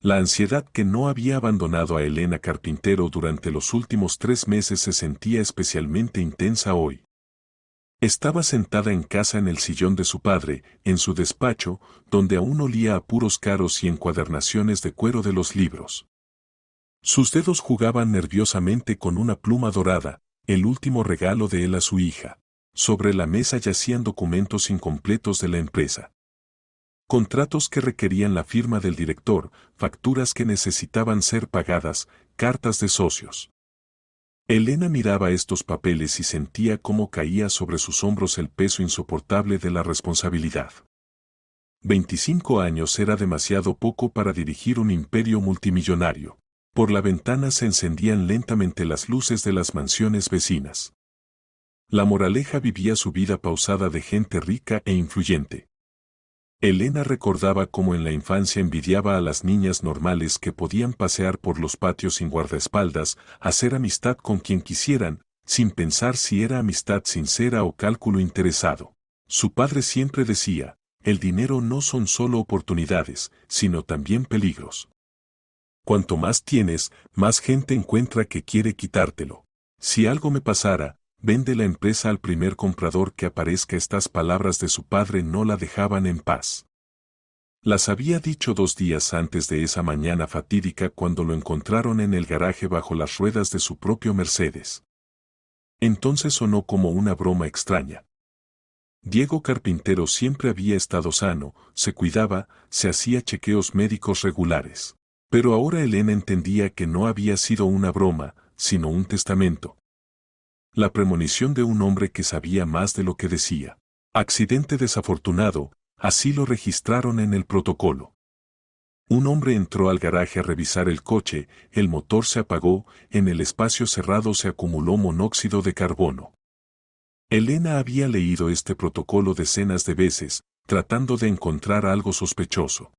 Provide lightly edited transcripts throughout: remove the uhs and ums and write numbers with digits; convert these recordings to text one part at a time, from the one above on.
La ansiedad que no había abandonado a Elena Carpintero durante los últimos 3 meses se sentía especialmente intensa hoy. Estaba sentada en casa en el sillón de su padre, en su despacho, donde aún olía a puros caros y encuadernaciones de cuero de los libros. Sus dedos jugaban nerviosamente con una pluma dorada, el último regalo de él a su hija. Sobre la mesa yacían documentos incompletos de la empresa. Contratos que requerían la firma del director, facturas que necesitaban ser pagadas, cartas de socios. Elena miraba estos papeles y sentía cómo caía sobre sus hombros el peso insoportable de la responsabilidad. 25 años era demasiado poco para dirigir un imperio multimillonario. Por la ventana se encendían lentamente las luces de las mansiones vecinas. La Moraleja vivía su vida pausada de gente rica e influyente. Elena recordaba cómo en la infancia envidiaba a las niñas normales que podían pasear por los patios sin guardaespaldas, hacer amistad con quien quisieran, sin pensar si era amistad sincera o cálculo interesado. Su padre siempre decía, el dinero no son solo oportunidades, sino también peligros. Cuanto más tienes, más gente encuentra que quiere quitártelo. Si algo me pasara, vende la empresa al primer comprador que aparezca. Estas palabras de su padre no la dejaban en paz. Las había dicho 2 días antes de esa mañana fatídica cuando lo encontraron en el garaje bajo las ruedas de su propio Mercedes. Entonces sonó como una broma extraña. Diego Carpintero siempre había estado sano, se cuidaba, se hacía chequeos médicos regulares. Pero ahora Elena entendía que no había sido una broma, sino un testamento. La premonición de un hombre que sabía más de lo que decía. Accidente desafortunado, así lo registraron en el protocolo. Un hombre entró al garaje a revisar el coche, el motor se apagó, en el espacio cerrado se acumuló monóxido de carbono. Elena había leído este protocolo decenas de veces, tratando de encontrar algo sospechoso.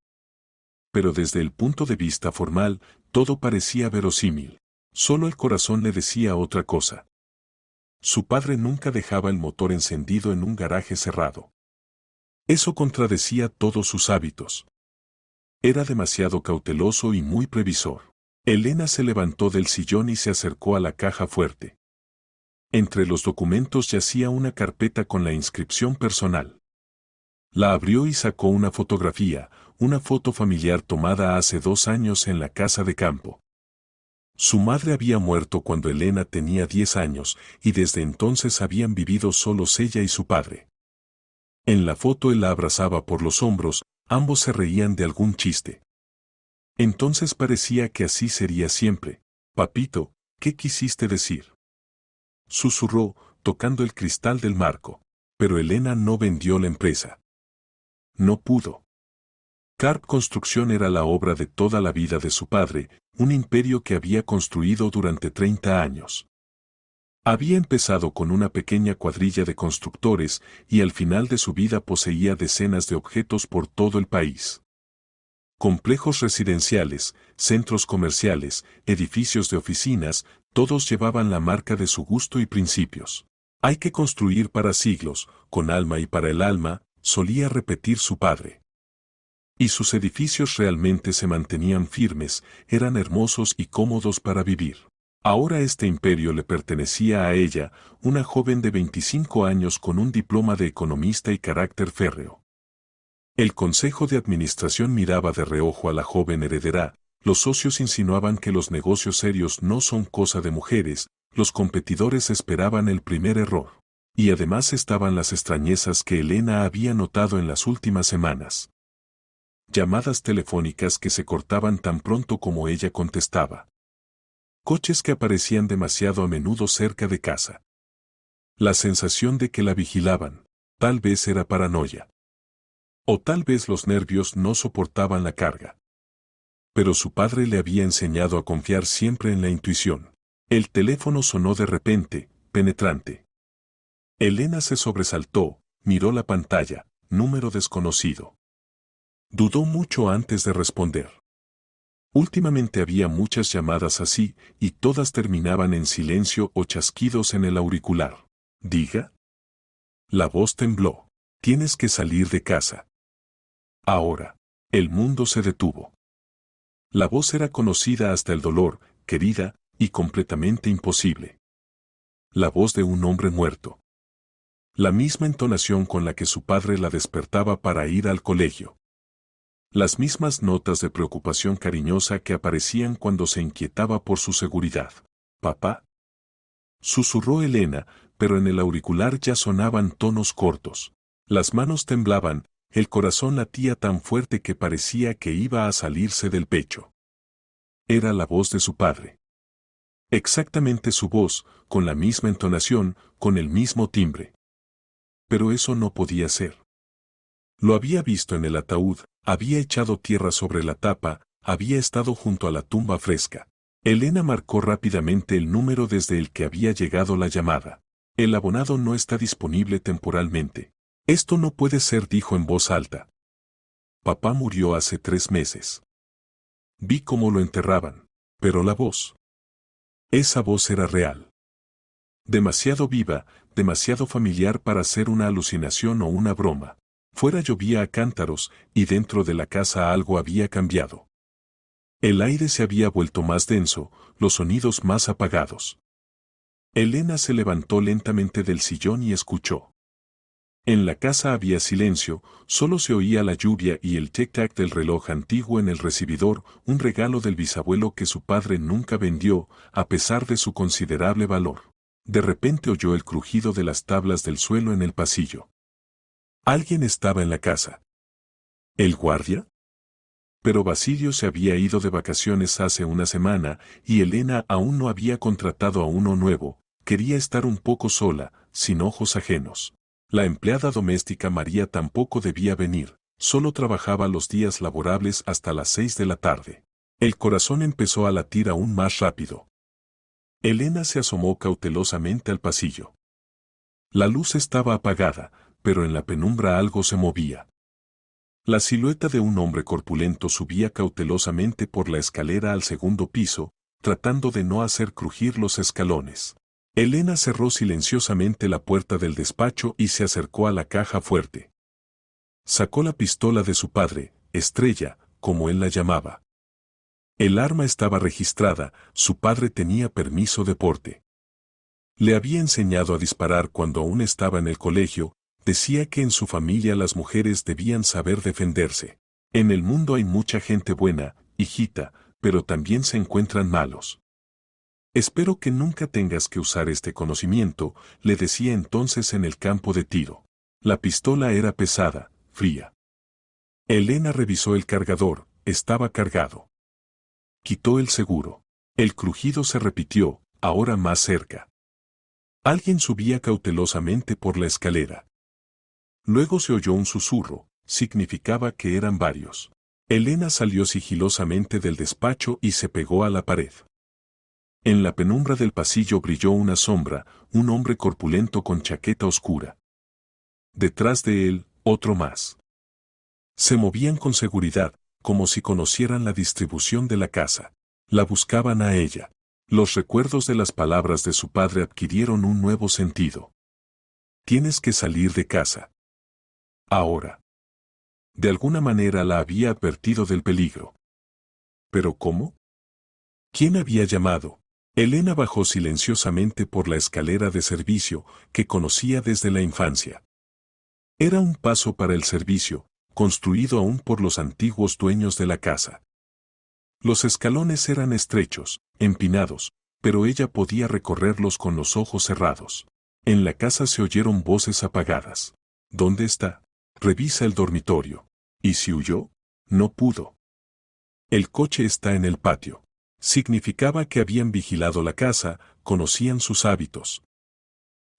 Pero desde el punto de vista formal, todo parecía verosímil. Solo el corazón le decía otra cosa. Su padre nunca dejaba el motor encendido en un garaje cerrado. Eso contradecía todos sus hábitos. Era demasiado cauteloso y muy previsor. Elena se levantó del sillón y se acercó a la caja fuerte. Entre los documentos yacía una carpeta con la inscripción personal. La abrió y sacó una fotografía, una foto familiar tomada hace 2 años en la casa de campo. Su madre había muerto cuando Elena tenía 10 años y desde entonces habían vivido solos ella y su padre. En la foto él la abrazaba por los hombros, ambos se reían de algún chiste. Entonces parecía que así sería siempre. Papito, ¿qué quisiste decir? Susurró, tocando el cristal del marco. Pero Elena no vendió la empresa. No pudo. Carp Construcción era la obra de toda la vida de su padre, un imperio que había construido durante 30 años. Había empezado con una pequeña cuadrilla de constructores y al final de su vida poseía decenas de objetos por todo el país. Complejos residenciales, centros comerciales, edificios de oficinas, todos llevaban la marca de su gusto y principios. Hay que construir para siglos, con alma y para el alma, solía repetir su padre. Y sus edificios realmente se mantenían firmes, eran hermosos y cómodos para vivir. Ahora este imperio le pertenecía a ella, una joven de 25 años con un diploma de economista y carácter férreo. El consejo de administración miraba de reojo a la joven heredera, los socios insinuaban que los negocios serios no son cosa de mujeres, los competidores esperaban el primer error. Y además estaban las extrañezas que Elena había notado en las últimas semanas. Llamadas telefónicas que se cortaban tan pronto como ella contestaba. Coches que aparecían demasiado a menudo cerca de casa. La sensación de que la vigilaban, tal vez era paranoia. O tal vez los nervios no soportaban la carga. Pero su padre le había enseñado a confiar siempre en la intuición. El teléfono sonó de repente, penetrante. Elena se sobresaltó, miró la pantalla, número desconocido. Dudó mucho antes de responder. Últimamente había muchas llamadas así, y todas terminaban en silencio o chasquidos en el auricular. ¿Diga? La voz tembló. Tienes que salir de casa. Ahora. El mundo se detuvo. La voz era conocida hasta el dolor, querida, y completamente imposible. La voz de un hombre muerto. La misma entonación con la que su padre la despertaba para ir al colegio. Las mismas notas de preocupación cariñosa que aparecían cuando se inquietaba por su seguridad. «Papá», susurró Elena, pero en el auricular ya sonaban tonos cortos. Las manos temblaban, el corazón latía tan fuerte que parecía que iba a salirse del pecho. Era la voz de su padre. Exactamente su voz, con la misma entonación, con el mismo timbre. Pero eso no podía ser. Lo había visto en el ataúd, había echado tierra sobre la tapa, había estado junto a la tumba fresca. Elena marcó rápidamente el número desde el que había llegado la llamada. El abonado no está disponible temporalmente. Esto no puede ser, dijo en voz alta. Papá murió hace 3 meses. Vi cómo lo enterraban, pero la voz. Esa voz era real. Demasiado viva, demasiado familiar para ser una alucinación o una broma. Fuera llovía a cántaros, y dentro de la casa algo había cambiado. El aire se había vuelto más denso, los sonidos más apagados. Elena se levantó lentamente del sillón y escuchó. En la casa había silencio, solo se oía la lluvia y el tic-tac del reloj antiguo en el recibidor, un regalo del bisabuelo que su padre nunca vendió, a pesar de su considerable valor. De repente oyó el crujido de las tablas del suelo en el pasillo. Alguien estaba en la casa. ¿El guardia? Pero Basilio se había ido de vacaciones hace una semana y Elena aún no había contratado a uno nuevo, quería estar un poco sola, sin ojos ajenos. La empleada doméstica María tampoco debía venir, solo trabajaba los días laborables hasta las 6 de la tarde. El corazón empezó a latir aún más rápido. Elena se asomó cautelosamente al pasillo. La luz estaba apagada, pero en la penumbra algo se movía. La silueta de un hombre corpulento subía cautelosamente por la escalera al segundo piso, tratando de no hacer crujir los escalones. Elena cerró silenciosamente la puerta del despacho y se acercó a la caja fuerte. Sacó la pistola de su padre, Estrella, como él la llamaba. El arma estaba registrada, su padre tenía permiso de porte. Le había enseñado a disparar cuando aún estaba en el colegio, decía que en su familia las mujeres debían saber defenderse. En el mundo hay mucha gente buena, hijita, pero también se encuentran malos. Espero que nunca tengas que usar este conocimiento, le decía entonces en el campo de tiro. La pistola era pesada, fría. Elena revisó el cargador, estaba cargado. Quitó el seguro. El crujido se repitió, ahora más cerca. Alguien subía cautelosamente por la escalera. Luego se oyó un susurro, significaba que eran varios. Elena salió sigilosamente del despacho y se pegó a la pared. En la penumbra del pasillo brilló una sombra, un hombre corpulento con chaqueta oscura. Detrás de él, otro más. Se movían con seguridad, como si conocieran la distribución de la casa. La buscaban a ella. Los recuerdos de las palabras de su padre adquirieron un nuevo sentido. Tienes que salir de casa. Ahora. De alguna manera la había advertido del peligro. ¿Pero cómo? ¿Quién había llamado? Elena bajó silenciosamente por la escalera de servicio que conocía desde la infancia. Era un paso para el servicio, construido aún por los antiguos dueños de la casa. Los escalones eran estrechos, empinados, pero ella podía recorrerlos con los ojos cerrados. En la casa se oyeron voces apagadas. ¿Dónde está? Revisa el dormitorio. ¿Y si huyó? No pudo. El coche está en el patio. Significaba que habían vigilado la casa, conocían sus hábitos.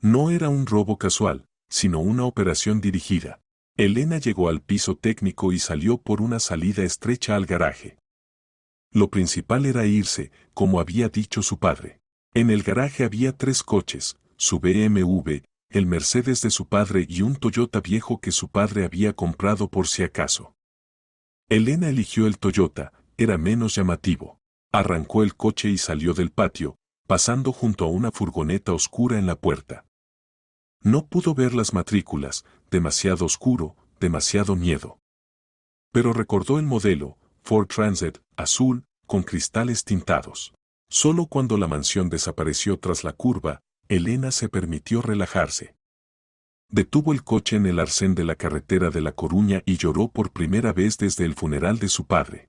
No era un robo casual, sino una operación dirigida. Elena llegó al piso técnico y salió por una salida estrecha al garaje. Lo principal era irse, como había dicho su padre. En el garaje había 3 coches, su BMW, el Mercedes de su padre y un Toyota viejo que su padre había comprado por si acaso. Elena eligió el Toyota, era menos llamativo. Arrancó el coche y salió del patio, pasando junto a una furgoneta oscura en la puerta. No pudo ver las matrículas, demasiado oscuro, demasiado miedo. Pero recordó el modelo, Ford Transit, azul, con cristales tintados. Solo cuando la mansión desapareció tras la curva, Elena se permitió relajarse. Detuvo el coche en el arcén de la carretera de La Coruña y lloró por primera vez desde el funeral de su padre.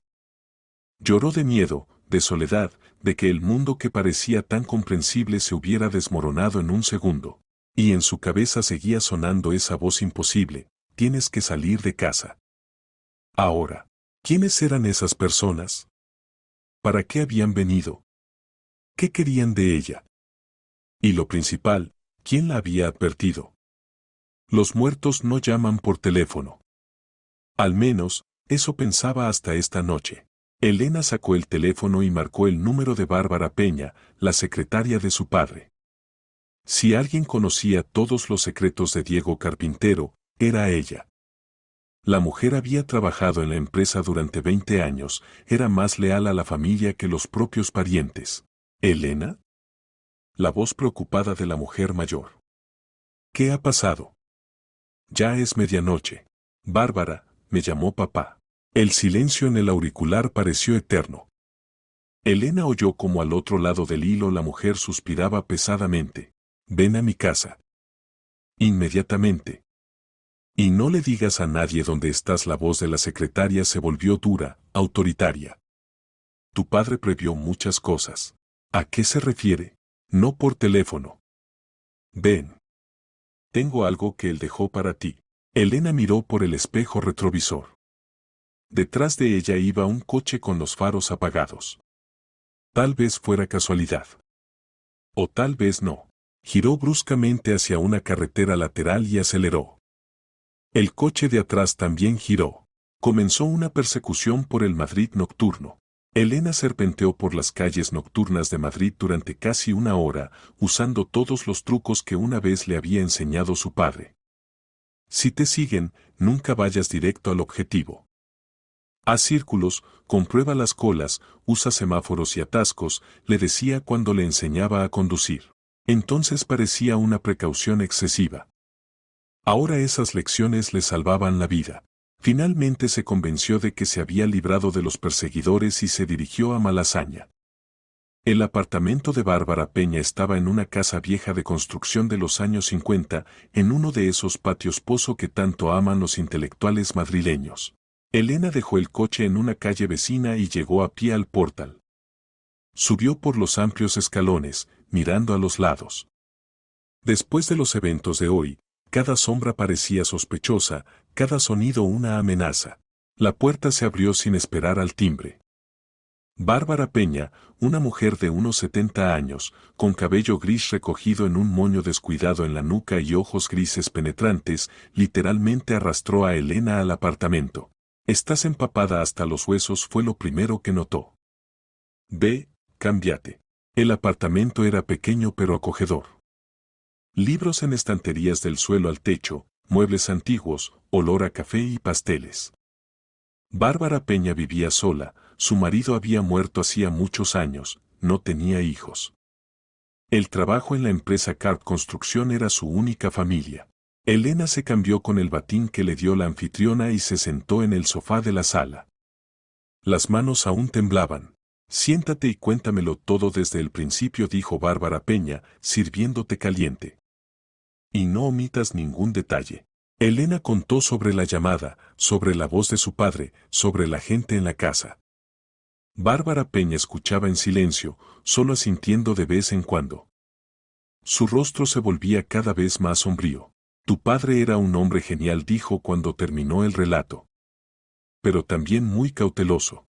Lloró de miedo, de soledad, de que el mundo que parecía tan comprensible se hubiera desmoronado en un segundo. Y en su cabeza seguía sonando esa voz imposible: tienes que salir de casa. Ahora, ¿quiénes eran esas personas? ¿Para qué habían venido? ¿Qué querían de ella? Y lo principal, ¿quién la había advertido? Los muertos no llaman por teléfono. Al menos, eso pensaba hasta esta noche. Elena sacó el teléfono y marcó el número de Bárbara Peña, la secretaria de su padre. Si alguien conocía todos los secretos de Diego Carpintero, era ella. La mujer había trabajado en la empresa durante 20 años, era más leal a la familia que los propios parientes. ¿Elena? La voz preocupada de la mujer mayor. ¿Qué ha pasado? Ya es medianoche. Bárbara, me llamó papá. El silencio en el auricular pareció eterno. Elena oyó como al otro lado del hilo la mujer suspiraba pesadamente. Ven a mi casa. Inmediatamente. Y no le digas a nadie dónde estás. La voz de la secretaria se volvió dura, autoritaria. Tu padre previó muchas cosas. ¿A qué se refiere? No por teléfono. Ven. Tengo algo que él dejó para ti. Elena miró por el espejo retrovisor. Detrás de ella iba un coche con los faros apagados. Tal vez fuera casualidad. O tal vez no. Giró bruscamente hacia una carretera lateral y aceleró. El coche de atrás también giró. Comenzó una persecución por el Madrid nocturno. Elena serpenteó por las calles nocturnas de Madrid durante casi una hora, usando todos los trucos que una vez le había enseñado su padre. Si te siguen, nunca vayas directo al objetivo. Haz círculos, comprueba las colas, usa semáforos y atascos, le decía cuando le enseñaba a conducir. Entonces parecía una precaución excesiva. Ahora esas lecciones le salvaban la vida. Finalmente se convenció de que se había librado de los perseguidores y se dirigió a Malasaña. El apartamento de Bárbara Peña estaba en una casa vieja de construcción de los años 50, en uno de esos patios pozo que tanto aman los intelectuales madrileños. Elena dejó el coche en una calle vecina y llegó a pie al portal. Subió por los amplios escalones, mirando a los lados. Después de los eventos de hoy, cada sombra parecía sospechosa, cada sonido una amenaza. La puerta se abrió sin esperar al timbre. Bárbara Peña, una mujer de unos 70 años, con cabello gris recogido en un moño descuidado en la nuca y ojos grises penetrantes, literalmente arrastró a Elena al apartamento. Estás empapada hasta los huesos, fue lo primero que notó. Ve, cámbiate. El apartamento era pequeño pero acogedor. Libros en estanterías del suelo al techo, muebles antiguos, olor a café y pasteles. Bárbara Peña vivía sola, su marido había muerto hacía muchos años, no tenía hijos. El trabajo en la empresa Carp Construcción era su única familia. Elena se cambió con el batín que le dio la anfitriona y se sentó en el sofá de la sala. Las manos aún temblaban. Siéntate y cuéntamelo todo desde el principio, dijo Bárbara Peña, sirviéndote caliente. Y no omitas ningún detalle. Elena contó sobre la llamada, sobre la voz de su padre, sobre la gente en la casa. Bárbara Peña escuchaba en silencio, solo asintiendo de vez en cuando. Su rostro se volvía cada vez más sombrío. Tu padre era un hombre genial, dijo cuando terminó el relato. Pero también muy cauteloso.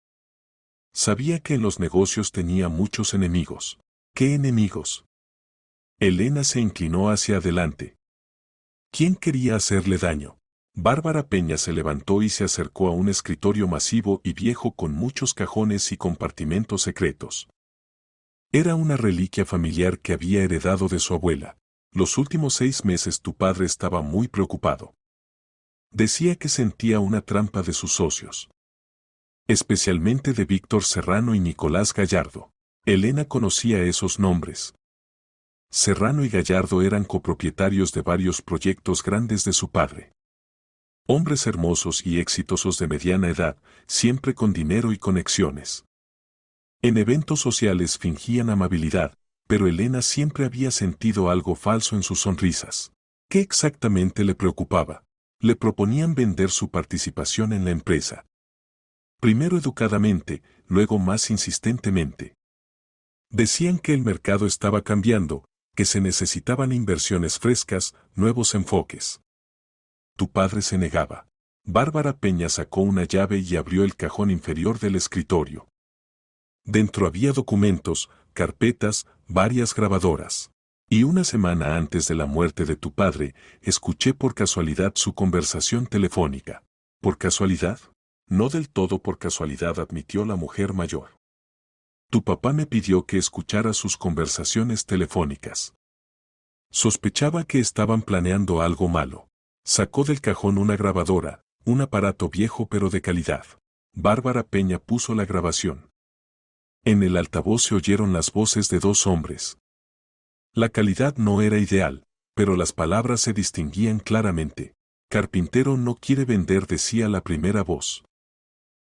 Sabía que en los negocios tenía muchos enemigos. ¿Qué enemigos? Elena se inclinó hacia adelante. ¿Quién quería hacerle daño? Bárbara Peña se levantó y se acercó a un escritorio masivo y viejo con muchos cajones y compartimentos secretos. Era una reliquia familiar que había heredado de su abuela. Los últimos 6 meses tu padre estaba muy preocupado. Decía que sentía una trampa de sus socios. Especialmente de Víctor Serrano y Nicolás Gallardo. Elena conocía esos nombres. Serrano y Gallardo eran copropietarios de varios proyectos grandes de su padre. Hombres hermosos y exitosos de mediana edad, siempre con dinero y conexiones. En eventos sociales fingían amabilidad, pero Elena siempre había sentido algo falso en sus sonrisas. ¿Qué exactamente le preocupaba? Le proponían vender su participación en la empresa. Primero educadamente, luego más insistentemente. Decían que el mercado estaba cambiando, que se necesitaban inversiones frescas, nuevos enfoques. Tu padre se negaba. Bárbara Peña sacó una llave y abrió el cajón inferior del escritorio. Dentro había documentos, carpetas, varias grabadoras. Y una semana antes de la muerte de tu padre, escuché por casualidad su conversación telefónica. ¿Por casualidad? No del todo por casualidad, admitió la mujer mayor. Tu papá me pidió que escuchara sus conversaciones telefónicas. Sospechaba que estaban planeando algo malo. Sacó del cajón una grabadora, un aparato viejo pero de calidad. Bárbara Peña puso la grabación. En el altavoz se oyeron las voces de dos hombres. La calidad no era ideal, pero las palabras se distinguían claramente. Carpintero no quiere vender, decía la primera voz.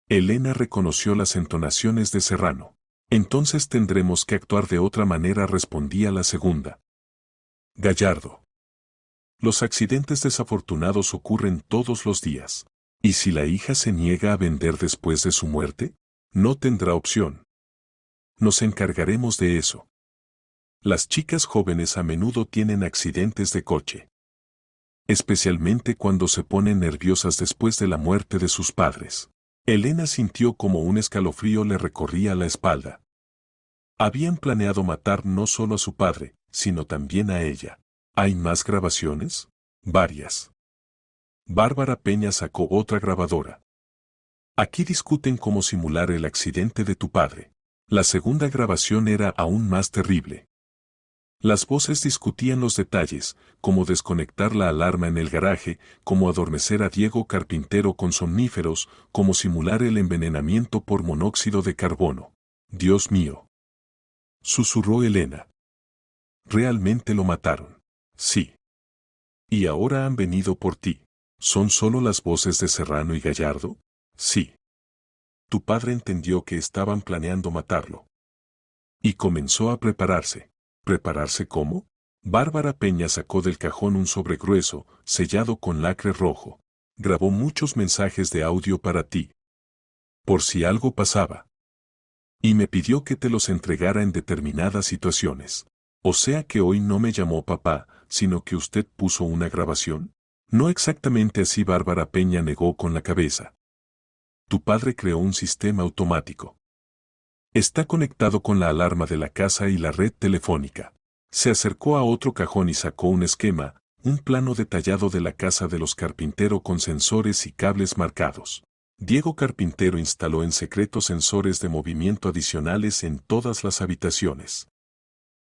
Elena reconoció las entonaciones de Serrano. Entonces tendremos que actuar de otra manera, respondía la segunda. Gallardo. Los accidentes desafortunados ocurren todos los días. ¿Y si la hija se niega a vender después de su muerte? No tendrá opción. Nos encargaremos de eso. Las chicas jóvenes a menudo tienen accidentes de coche. Especialmente cuando se ponen nerviosas después de la muerte de sus padres. Elena sintió como un escalofrío le recorría la espalda. Habían planeado matar no solo a su padre, sino también a ella. ¿Hay más grabaciones? Varias. Bárbara Peña sacó otra grabadora. Aquí discuten cómo simular el accidente de tu padre. La segunda grabación era aún más terrible. Las voces discutían los detalles, cómo desconectar la alarma en el garaje, cómo adormecer a Diego Carpintero con somníferos, cómo simular el envenenamiento por monóxido de carbono. Dios mío. Susurró Elena. ¿Realmente lo mataron? Sí. Y ahora han venido por ti. ¿Son solo las voces de Serrano y Gallardo? Sí. Tu padre entendió que estaban planeando matarlo. Y comenzó a prepararse. ¿Prepararse cómo? Bárbara Peña sacó del cajón un sobre grueso, sellado con lacre rojo. Grabó muchos mensajes de audio para ti. Por si algo pasaba. Y me pidió que te los entregara en determinadas situaciones. O sea que hoy no me llamó papá, sino que usted puso una grabación. No exactamente así, Bárbara Peña negó con la cabeza. Tu padre creó un sistema automático. Está conectado con la alarma de la casa y la red telefónica. Se acercó a otro cajón y sacó un esquema, un plano detallado de la casa de los Carpintero con sensores y cables marcados. Diego Carpintero instaló en secreto sensores de movimiento adicionales en todas las habitaciones.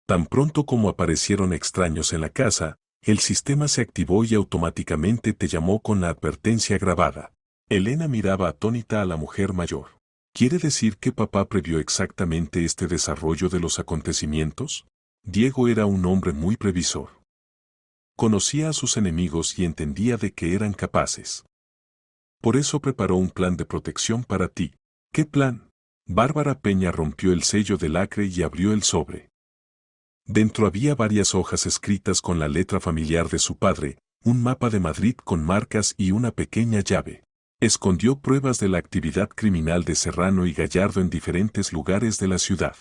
Tan pronto como aparecieron extraños en la casa, el sistema se activó y automáticamente te llamó con la advertencia grabada. Elena miraba atónita a la mujer mayor. ¿Quiere decir que papá previó exactamente este desarrollo de los acontecimientos? Diego era un hombre muy previsor. Conocía a sus enemigos y entendía de qué eran capaces. Por eso preparó un plan de protección para ti. ¿Qué plan? Bárbara Peña rompió el sello de lacre y abrió el sobre. Dentro había varias hojas escritas con la letra familiar de su padre, un mapa de Madrid con marcas y una pequeña llave. Escondió pruebas de la actividad criminal de Serrano y Gallardo en diferentes lugares de la ciudad.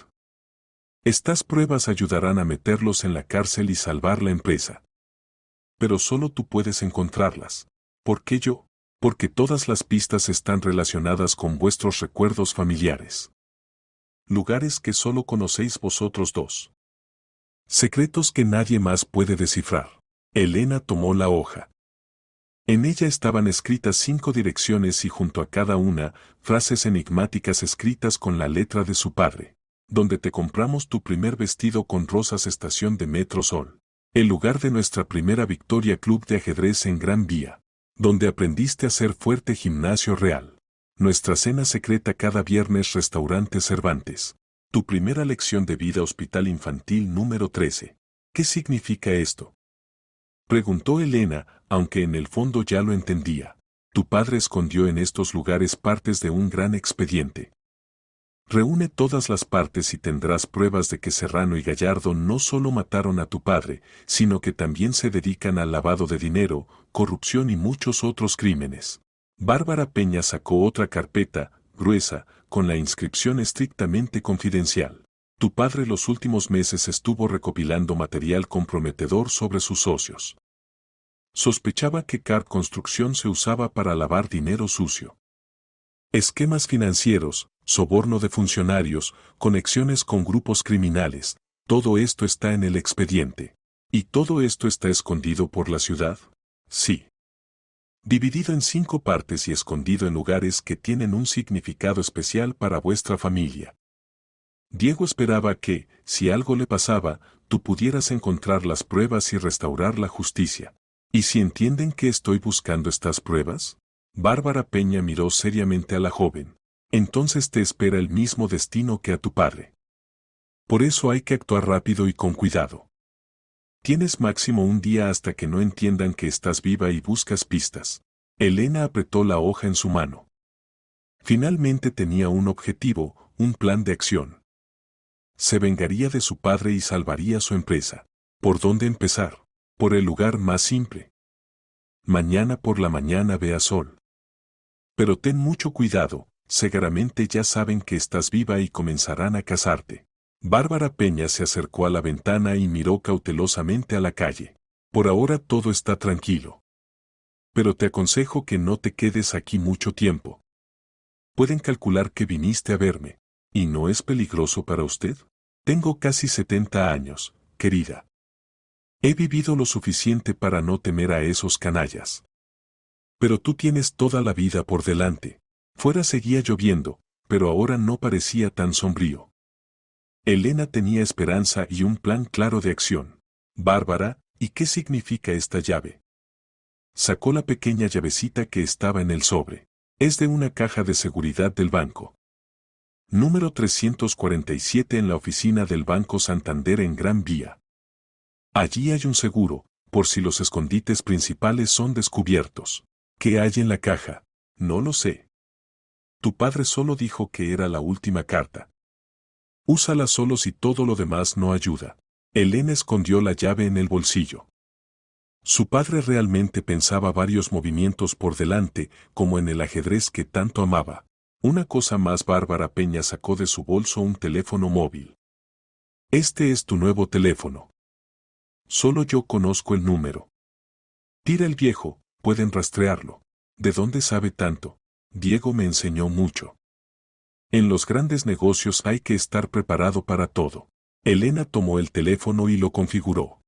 Estas pruebas ayudarán a meterlos en la cárcel y salvar la empresa. Pero solo tú puedes encontrarlas. ¿Por qué yo? Porque todas las pistas están relacionadas con vuestros recuerdos familiares. Lugares que solo conocéis vosotros dos. Secretos que nadie más puede descifrar. Elena tomó la hoja. En ella estaban escritas 5 direcciones y junto a cada una, frases enigmáticas escritas con la letra de su padre. Donde te compramos tu primer vestido con rosas, estación de Metro Sol. El lugar de nuestra primera victoria, club de ajedrez en Gran Vía. Donde aprendiste a ser fuerte, gimnasio real. Nuestra cena secreta cada viernes, restaurante Cervantes. Tu primera lección de vida, hospital infantil número 13. ¿Qué significa esto? Preguntó Elena, aunque en el fondo ya lo entendía. Tu padre escondió en estos lugares partes de un gran expediente. Reúne todas las partes y tendrás pruebas de que Serrano y Gallardo no solo mataron a tu padre, sino que también se dedican al lavado de dinero, corrupción y muchos otros crímenes. Bárbara Peña sacó otra carpeta, gruesa, con la inscripción estrictamente confidencial. Tu padre los últimos meses estuvo recopilando material comprometedor sobre sus socios. Sospechaba que CAR Construcción se usaba para lavar dinero sucio. Esquemas financieros, soborno de funcionarios, conexiones con grupos criminales, todo esto está en el expediente. ¿Y todo esto está escondido por la ciudad? Sí. Dividido en 5 partes y escondido en lugares que tienen un significado especial para vuestra familia. Diego esperaba que, si algo le pasaba, tú pudieras encontrar las pruebas y restaurar la justicia. ¿Y si entienden que estoy buscando estas pruebas? Bárbara Peña miró seriamente a la joven. Entonces te espera el mismo destino que a tu padre. Por eso hay que actuar rápido y con cuidado. Tienes máximo un día hasta que no entiendan que estás viva y buscas pistas. Elena apretó la hoja en su mano. Finalmente tenía un objetivo, un plan de acción. Se vengaría de su padre y salvaría su empresa. ¿Por dónde empezar? Por el lugar más simple. Mañana por la mañana ve a sol. Pero ten mucho cuidado, seguramente ya saben que estás viva y comenzarán a cazarte. Bárbara Peña se acercó a la ventana y miró cautelosamente a la calle. Por ahora todo está tranquilo. Pero te aconsejo que no te quedes aquí mucho tiempo. Pueden calcular que viniste a verme. ¿Y no es peligroso para usted? Tengo casi 70 años, querida. He vivido lo suficiente para no temer a esos canallas. Pero tú tienes toda la vida por delante. Fuera seguía lloviendo, pero ahora no parecía tan sombrío. Elena tenía esperanza y un plan claro de acción. Bárbara, ¿y qué significa esta llave? Sacó la pequeña llavecita que estaba en el sobre. Es de una caja de seguridad del banco. Número 347 en la oficina del Banco Santander en Gran Vía. Allí hay un seguro, por si los escondites principales son descubiertos. ¿Qué hay en la caja? No lo sé. Tu padre solo dijo que era la última carta. Úsala solo si todo lo demás no ayuda. Elena escondió la llave en el bolsillo. Su padre realmente pensaba varios movimientos por delante, como en el ajedrez que tanto amaba. Una cosa más. Bárbara Peña sacó de su bolso un teléfono móvil. Este es tu nuevo teléfono. Solo yo conozco el número. Tira el viejo, pueden rastrearlo. ¿De dónde sabe tanto? Diego me enseñó mucho. En los grandes negocios hay que estar preparado para todo. Elena tomó el teléfono y lo configuró.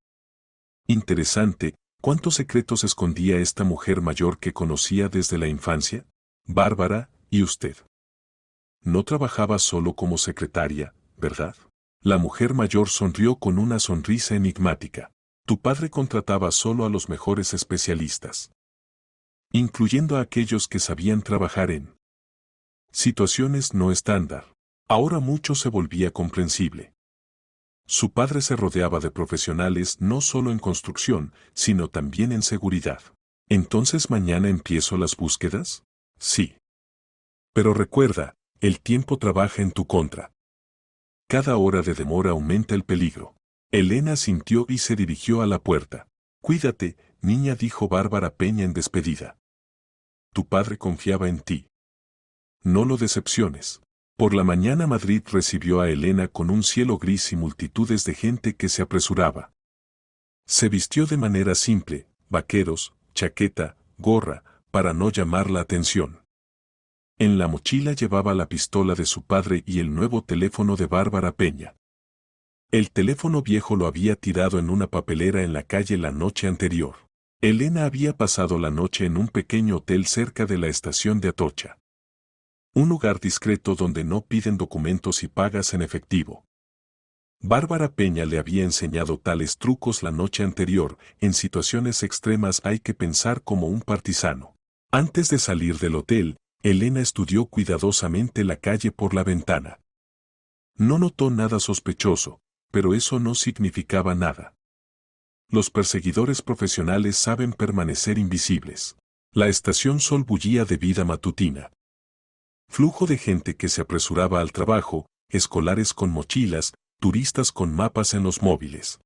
Interesante, ¿cuántos secretos escondía esta mujer mayor que conocía desde la infancia? Bárbara, ¿y usted? No trabajaba solo como secretaria, ¿verdad? La mujer mayor sonrió con una sonrisa enigmática. Tu padre contrataba solo a los mejores especialistas, incluyendo a aquellos que sabían trabajar en situaciones no estándar. Ahora mucho se volvía comprensible. Su padre se rodeaba de profesionales no solo en construcción, sino también en seguridad. ¿Entonces mañana empiezo las búsquedas? Sí. Pero recuerda, el tiempo trabaja en tu contra. Cada hora de demora aumenta el peligro. Elena sintió y se dirigió a la puerta. Cuídate, niña, dijo Bárbara Peña en despedida. Tu padre confiaba en ti. No lo decepciones. Por la mañana Madrid recibió a Elena con un cielo gris y multitudes de gente que se apresuraba. Se vistió de manera simple, vaqueros, chaqueta, gorra, para no llamar la atención. En la mochila llevaba la pistola de su padre y el nuevo teléfono de Bárbara Peña. El teléfono viejo lo había tirado en una papelera en la calle la noche anterior. Elena había pasado la noche en un pequeño hotel cerca de la estación de Atocha. Un lugar discreto donde no piden documentos y pagas en efectivo. Bárbara Peña le había enseñado tales trucos la noche anterior. En situaciones extremas hay que pensar como un partisano. Antes de salir del hotel, Elena estudió cuidadosamente la calle por la ventana. No notó nada sospechoso, pero eso no significaba nada. Los perseguidores profesionales saben permanecer invisibles. La estación Sol bullía de vida matutina. Flujo de gente que se apresuraba al trabajo, escolares con mochilas, turistas con mapas en los móviles.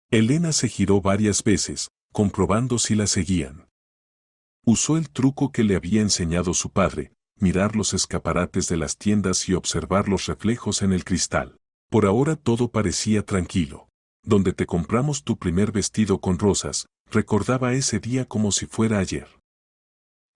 Elena se giró varias veces, comprobando si la seguían. Usó el truco que le había enseñado su padre, mirar los escaparates de las tiendas y observar los reflejos en el cristal. Por ahora todo parecía tranquilo. Donde te compramos tu primer vestido con rosas, recordaba ese día como si fuera ayer.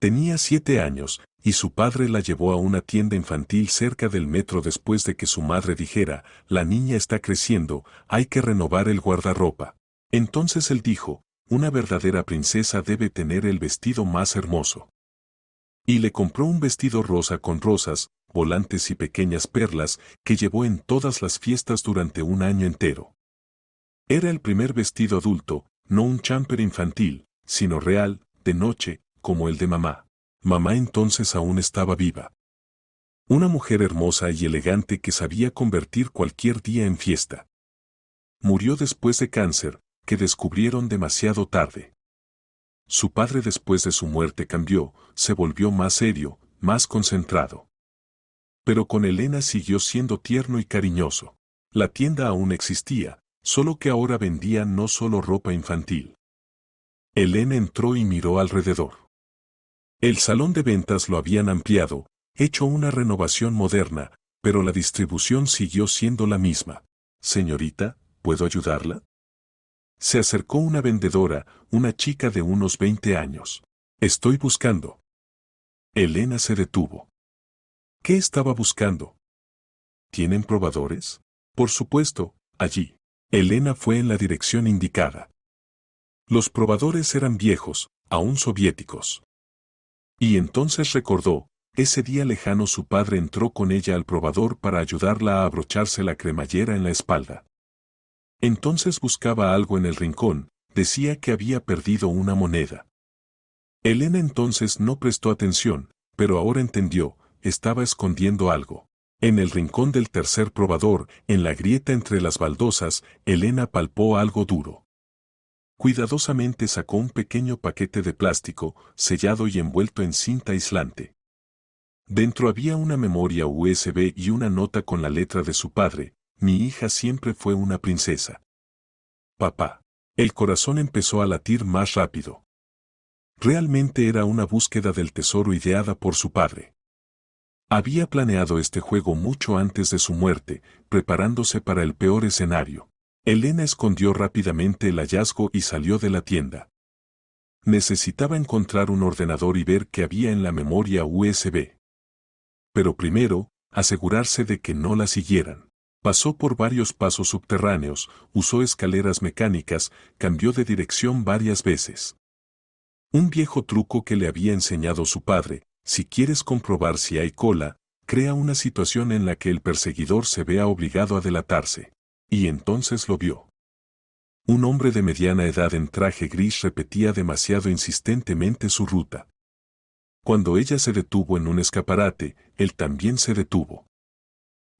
Tenía 7 años, y su padre la llevó a una tienda infantil cerca del metro después de que su madre dijera, la niña está creciendo, hay que renovar el guardarropa. Entonces él dijo, una verdadera princesa debe tener el vestido más hermoso. Y le compró un vestido rosa con rosas, volantes y pequeñas perlas, que llevó en todas las fiestas durante un año entero. Era el primer vestido adulto, no un champer infantil, sino real, de noche, como el de mamá. Mamá entonces aún estaba viva. Una mujer hermosa y elegante que sabía convertir cualquier día en fiesta. Murió después de cáncer, que descubrieron demasiado tarde. Su padre después de su muerte cambió, se volvió más serio, más concentrado. Pero con Elena siguió siendo tierno y cariñoso. La tienda aún existía, solo que ahora vendía no solo ropa infantil. Elena entró y miró alrededor. El salón de ventas lo habían ampliado, hecho una renovación moderna, pero la distribución siguió siendo la misma. Señorita, ¿puedo ayudarla? Se acercó una vendedora, una chica de unos 20 años. Estoy buscando. Elena se detuvo. ¿Qué estaba buscando? ¿Tienen probadores? Por supuesto, allí. Elena fue en la dirección indicada. Los probadores eran viejos, aún soviéticos. Y entonces recordó, ese día lejano su padre entró con ella al probador para ayudarla a abrocharse la cremallera en la espalda. Entonces buscaba algo en el rincón, decía que había perdido una moneda. Elena entonces no prestó atención, pero ahora entendió, estaba escondiendo algo. En el rincón del tercer probador, en la grieta entre las baldosas, Elena palpó algo duro. Cuidadosamente sacó un pequeño paquete de plástico, sellado y envuelto en cinta aislante. Dentro había una memoria USB y una nota con la letra de su padre, mi hija siempre fue una princesa. Papá. El corazón empezó a latir más rápido. Realmente era una búsqueda del tesoro ideada por su padre. Había planeado este juego mucho antes de su muerte, preparándose para el peor escenario. Elena escondió rápidamente el hallazgo y salió de la tienda. Necesitaba encontrar un ordenador y ver qué había en la memoria USB. Pero primero, asegurarse de que no la siguieran. Pasó por varios pasos subterráneos, usó escaleras mecánicas, cambió de dirección varias veces. Un viejo truco que le había enseñado su padre, si quieres comprobar si hay cola, crea una situación en la que el perseguidor se vea obligado a delatarse. Y entonces lo vio. Un hombre de mediana edad en traje gris repetía demasiado insistentemente su ruta. Cuando ella se detuvo en un escaparate, él también se detuvo.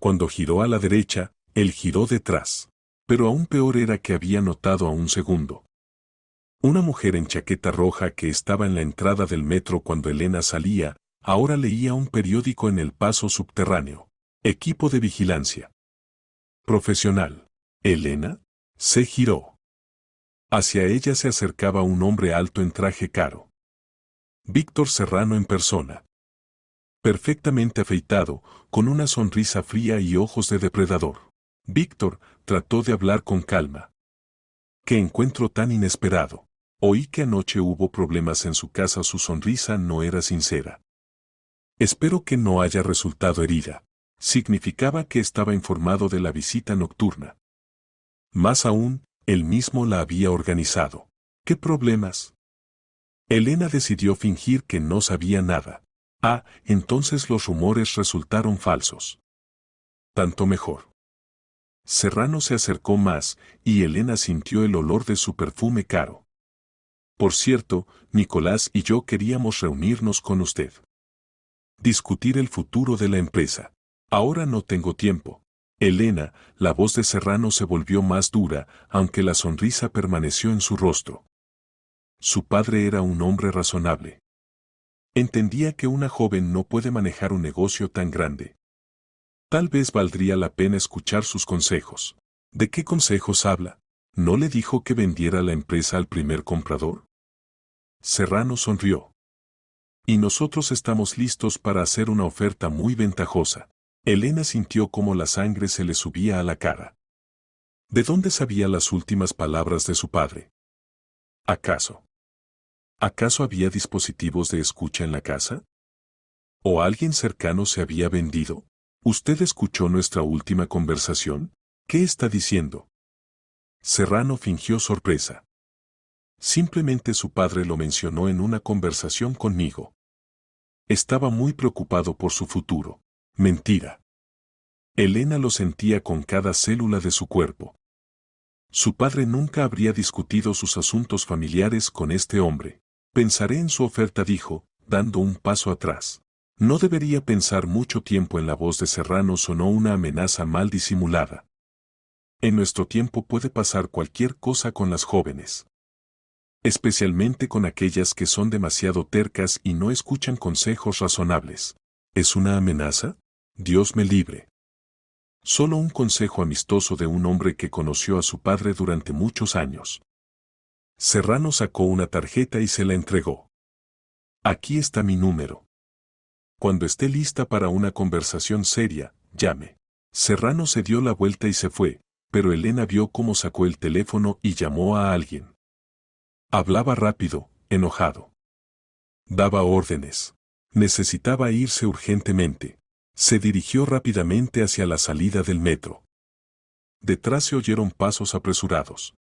Cuando giró a la derecha, él giró detrás. Pero aún peor era que había notado a un segundo. Una mujer en chaqueta roja que estaba en la entrada del metro cuando Elena salía, ahora leía un periódico en el paso subterráneo. Equipo de vigilancia. Profesional. Elena se giró. Hacia ella se acercaba un hombre alto en traje caro. Víctor Serrano en persona. Perfectamente afeitado, con una sonrisa fría y ojos de depredador. Víctor trató de hablar con calma. ¡Qué encuentro tan inesperado! Oí que anoche hubo problemas en su casa. Su sonrisa no era sincera. Espero que no haya resultado herida. Significaba que estaba informado de la visita nocturna. Más aún, él mismo la había organizado. ¿Qué problemas? Elena decidió fingir que no sabía nada. Ah, entonces los rumores resultaron falsos. Tanto mejor. Serrano se acercó más, y Elena sintió el olor de su perfume caro. Por cierto, Nicolás y yo queríamos reunirnos con usted. Discutir el futuro de la empresa. Ahora no tengo tiempo. Elena, la voz de Serrano se volvió más dura, aunque la sonrisa permaneció en su rostro. Su padre era un hombre razonable. Entendía que una joven no puede manejar un negocio tan grande. Tal vez valdría la pena escuchar sus consejos. ¿De qué consejos habla? ¿No le dijo que vendiera la empresa al primer comprador? Serrano sonrió. Y nosotros estamos listos para hacer una oferta muy ventajosa. Elena sintió como la sangre se le subía a la cara. ¿De dónde sabía las últimas palabras de su padre? ¿Acaso? ¿Acaso había dispositivos de escucha en la casa? ¿O alguien cercano se había vendido? ¿Usted escuchó nuestra última conversación? ¿Qué está diciendo? Serrano fingió sorpresa. Simplemente su padre lo mencionó en una conversación conmigo. Estaba muy preocupado por su futuro. Mentira. Elena lo sentía con cada célula de su cuerpo. Su padre nunca habría discutido sus asuntos familiares con este hombre. Pensaré en su oferta, dijo, dando un paso atrás. No debería pensar mucho tiempo. En la voz de Serrano sonó una amenaza mal disimulada. En nuestro tiempo puede pasar cualquier cosa con las jóvenes. Especialmente con aquellas que son demasiado tercas y no escuchan consejos razonables. ¿Es una amenaza? Dios me libre. Solo un consejo amistoso de un hombre que conoció a su padre durante muchos años. Serrano sacó una tarjeta y se la entregó. Aquí está mi número. Cuando esté lista para una conversación seria, llame. Serrano se dio la vuelta y se fue, pero Elena vio cómo sacó el teléfono y llamó a alguien. Hablaba rápido, enojado. Daba órdenes. Necesitaba irse urgentemente. Se dirigió rápidamente hacia la salida del metro. Detrás se oyeron pasos apresurados.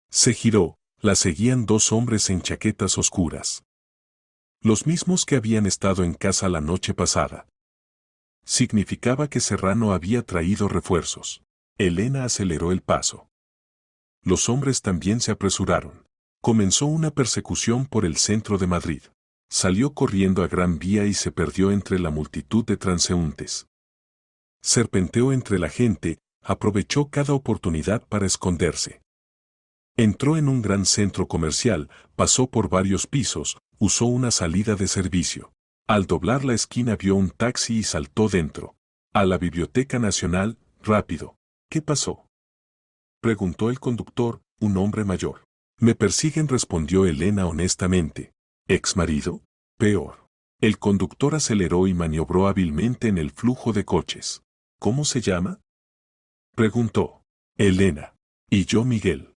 Se giró, la seguían dos hombres en chaquetas oscuras. Los mismos que habían estado en casa la noche pasada. Significaba que Serrano había traído refuerzos. Elena aceleró el paso. Los hombres también se apresuraron. Comenzó una persecución por el centro de Madrid. Salió corriendo a Gran Vía y se perdió entre la multitud de transeúntes. Serpenteó entre la gente, aprovechó cada oportunidad para esconderse. Entró en un gran centro comercial, pasó por varios pisos, usó una salida de servicio. Al doblar la esquina vio un taxi y saltó dentro. A la Biblioteca Nacional, rápido. ¿Qué pasó? Preguntó el conductor, un hombre mayor. Me persiguen, respondió Elena honestamente. ¿Ex marido? Peor. El conductor aceleró y maniobró hábilmente en el flujo de coches. ¿Cómo se llama? Preguntó. Elena. Y yo, Miguel.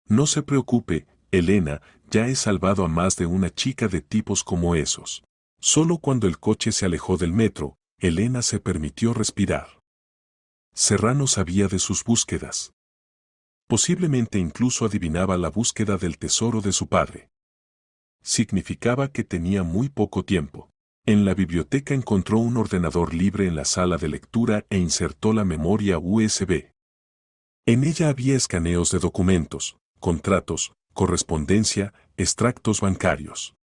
No se preocupe, Elena, ya he salvado a más de una chica de tipos como esos. Solo cuando el coche se alejó del metro, Elena se permitió respirar. Serrano sabía de sus búsquedas. Posiblemente incluso adivinaba la búsqueda del tesoro de su padre. Significaba que tenía muy poco tiempo. En la biblioteca encontró un ordenador libre en la sala de lectura e insertó la memoria USB. En ella había escaneos de documentos, contratos, correspondencia, extractos bancarios.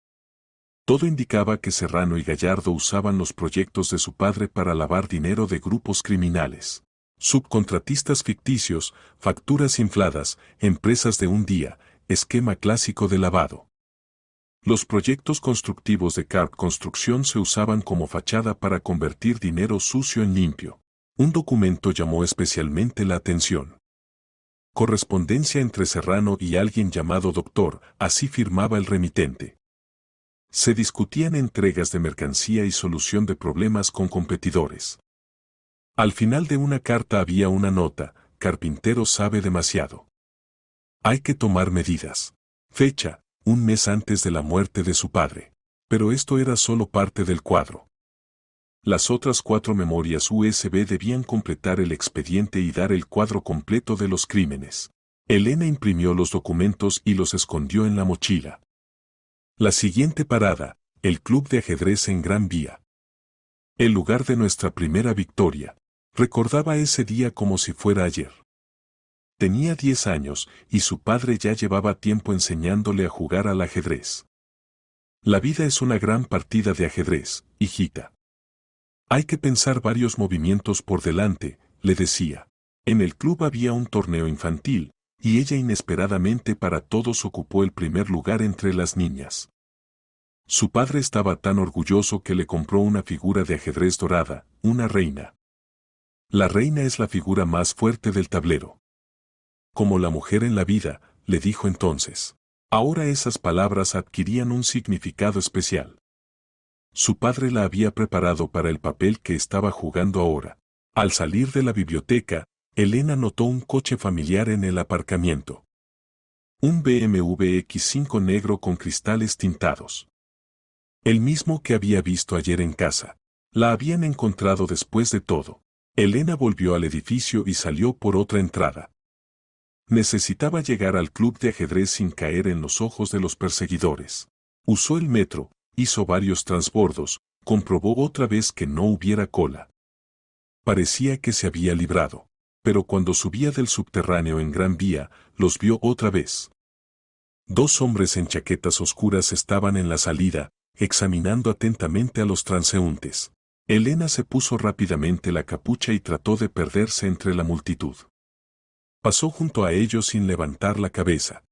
Todo indicaba que Serrano y Gallardo usaban los proyectos de su padre para lavar dinero de grupos criminales. Subcontratistas ficticios, facturas infladas, empresas de un día, esquema clásico de lavado. Los proyectos constructivos de CARP Construcción se usaban como fachada para convertir dinero sucio en limpio. Un documento llamó especialmente la atención. Correspondencia entre Serrano y alguien llamado Doctor, así firmaba el remitente. Se discutían entregas de mercancía y solución de problemas con competidores. Al final de una carta había una nota: Carpintero sabe demasiado. Hay que tomar medidas. Fecha: un mes antes de la muerte de su padre. Pero esto era solo parte del cuadro. Las otras 4 memorias USB debían completar el expediente y dar el cuadro completo de los crímenes. Elena imprimió los documentos y los escondió en la mochila. La siguiente parada, el club de ajedrez en Gran Vía. El lugar de nuestra primera victoria. Recordaba ese día como si fuera ayer. Tenía 10 años y su padre ya llevaba tiempo enseñándole a jugar al ajedrez. La vida es una gran partida de ajedrez, hijita. Hay que pensar varios movimientos por delante, le decía. En el club había un torneo infantil, y ella inesperadamente para todos ocupó el primer lugar entre las niñas. Su padre estaba tan orgulloso que le compró una figura de ajedrez dorada, una reina. La reina es la figura más fuerte del tablero. Como la mujer en la vida, le dijo entonces. Ahora esas palabras adquirían un significado especial. Su padre la había preparado para el papel que estaba jugando ahora. Al salir de la biblioteca, Elena notó un coche familiar en el aparcamiento. Un BMW X5 negro con cristales tintados. El mismo que había visto ayer en casa. La habían encontrado después de todo. Elena volvió al edificio y salió por otra entrada. Necesitaba llegar al club de ajedrez sin caer en los ojos de los perseguidores. Usó el metro, hizo varios transbordos, comprobó otra vez que no hubiera cola. Parecía que se había librado, pero cuando subía del subterráneo en Gran Vía, los vio otra vez. Dos hombres en chaquetas oscuras estaban en la salida, examinando atentamente a los transeúntes. Elena se puso rápidamente la capucha y trató de perderse entre la multitud. Pasó junto a ellos sin levantar la cabeza.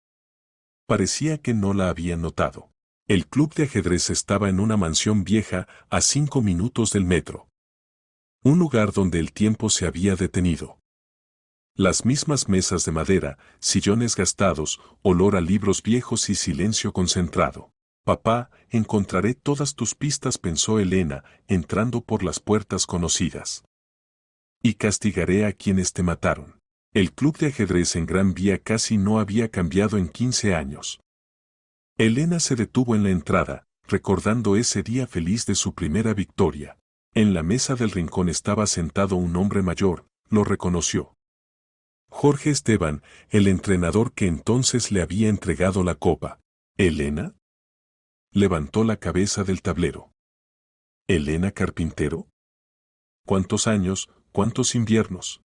Parecía que no la habían notado. El club de ajedrez estaba en una mansión vieja a 5 minutos del metro. Un lugar donde el tiempo se había detenido. Las mismas mesas de madera, sillones gastados, olor a libros viejos y silencio concentrado. Papá, encontraré todas tus pistas, pensó Elena, entrando por las puertas conocidas. Y castigaré a quienes te mataron. El club de ajedrez en Gran Vía casi no había cambiado en 15 años. Elena se detuvo en la entrada, recordando ese día feliz de su primera victoria. En la mesa del rincón estaba sentado un hombre mayor, lo reconoció. Jorge Esteban, el entrenador que entonces le había entregado la copa. ¿Elena? Levantó la cabeza del tablero. ¿Elena Carpintero? ¿Cuántos años, cuántos inviernos?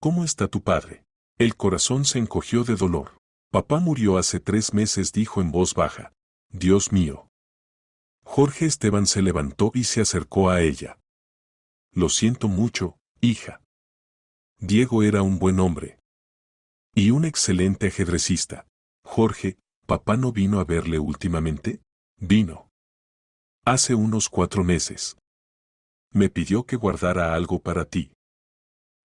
¿Cómo está tu padre? El corazón se encogió de dolor. Papá murió hace 3 meses, dijo en voz baja. Dios mío. Jorge Esteban se levantó y se acercó a ella. Lo siento mucho, hija. Diego era un buen hombre. Y un excelente ajedrecista. Jorge, ¿papá no vino a verle últimamente? Vino. Hace unos 4 meses. Me pidió que guardara algo para ti.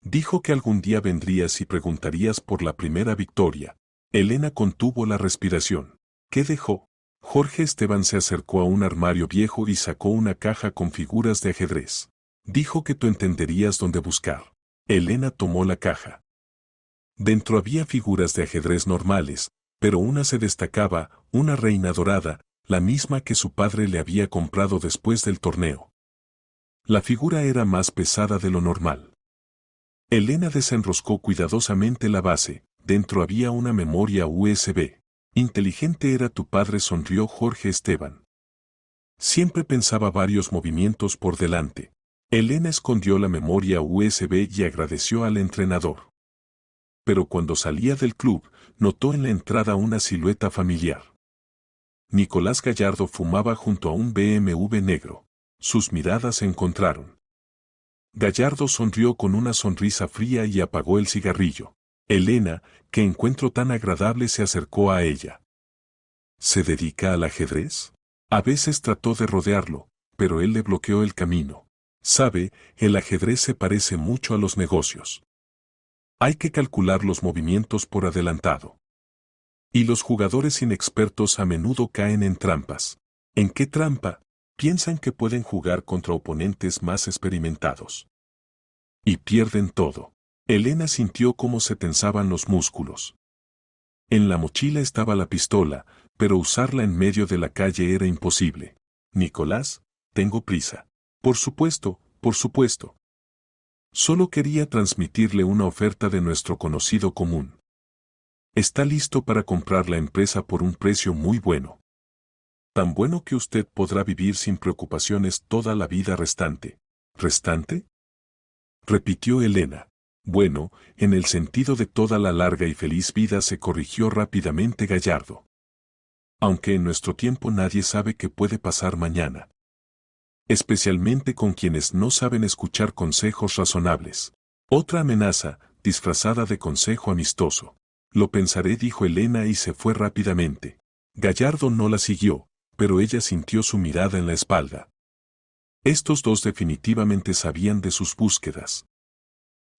Dijo que algún día vendrías y preguntarías por la primera victoria. Elena contuvo la respiración. ¿Qué dejó? Jorge Esteban se acercó a un armario viejo y sacó una caja con figuras de ajedrez. Dijo que tú entenderías dónde buscar. Elena tomó la caja. Dentro había figuras de ajedrez normales, pero una se destacaba, una reina dorada, la misma que su padre le había comprado después del torneo. La figura era más pesada de lo normal. Elena desenroscó cuidadosamente la base, dentro había una memoria USB. Inteligente era tu padre, sonrió Jorge Esteban. Siempre pensaba varios movimientos por delante. Elena escondió la memoria USB y agradeció al entrenador. Pero cuando salía del club, notó en la entrada una silueta familiar. Nicolás Gallardo fumaba junto a un BMW negro. Sus miradas se encontraron. Gallardo sonrió con una sonrisa fría y apagó el cigarrillo. Elena, qué encuentro tan agradable, se acercó a ella. ¿Se dedica al ajedrez? A veces trató de rodearlo, pero él le bloqueó el camino. Sabe, el ajedrez se parece mucho a los negocios. Hay que calcular los movimientos por adelantado. Y los jugadores inexpertos a menudo caen en trampas. ¿En qué trampa? Piensan que pueden jugar contra oponentes más experimentados. Y pierden todo. Elena sintió cómo se tensaban los músculos. En la mochila estaba la pistola, pero usarla en medio de la calle era imposible. Nicolás, tengo prisa. Por supuesto, por supuesto. Solo quería transmitirle una oferta de nuestro conocido común. Está listo para comprar la empresa por un precio muy bueno. Tan bueno que usted podrá vivir sin preocupaciones toda la vida restante. ¿Restante? Repitió Elena. Bueno, en el sentido de toda la larga y feliz vida, se corrigió rápidamente Gallardo. Aunque en nuestro tiempo nadie sabe qué puede pasar mañana. Especialmente con quienes no saben escuchar consejos razonables. Otra amenaza, disfrazada de consejo amistoso. Lo pensaré, dijo Elena y se fue rápidamente. Gallardo no la siguió, pero ella sintió su mirada en la espalda. Estos dos definitivamente sabían de sus búsquedas.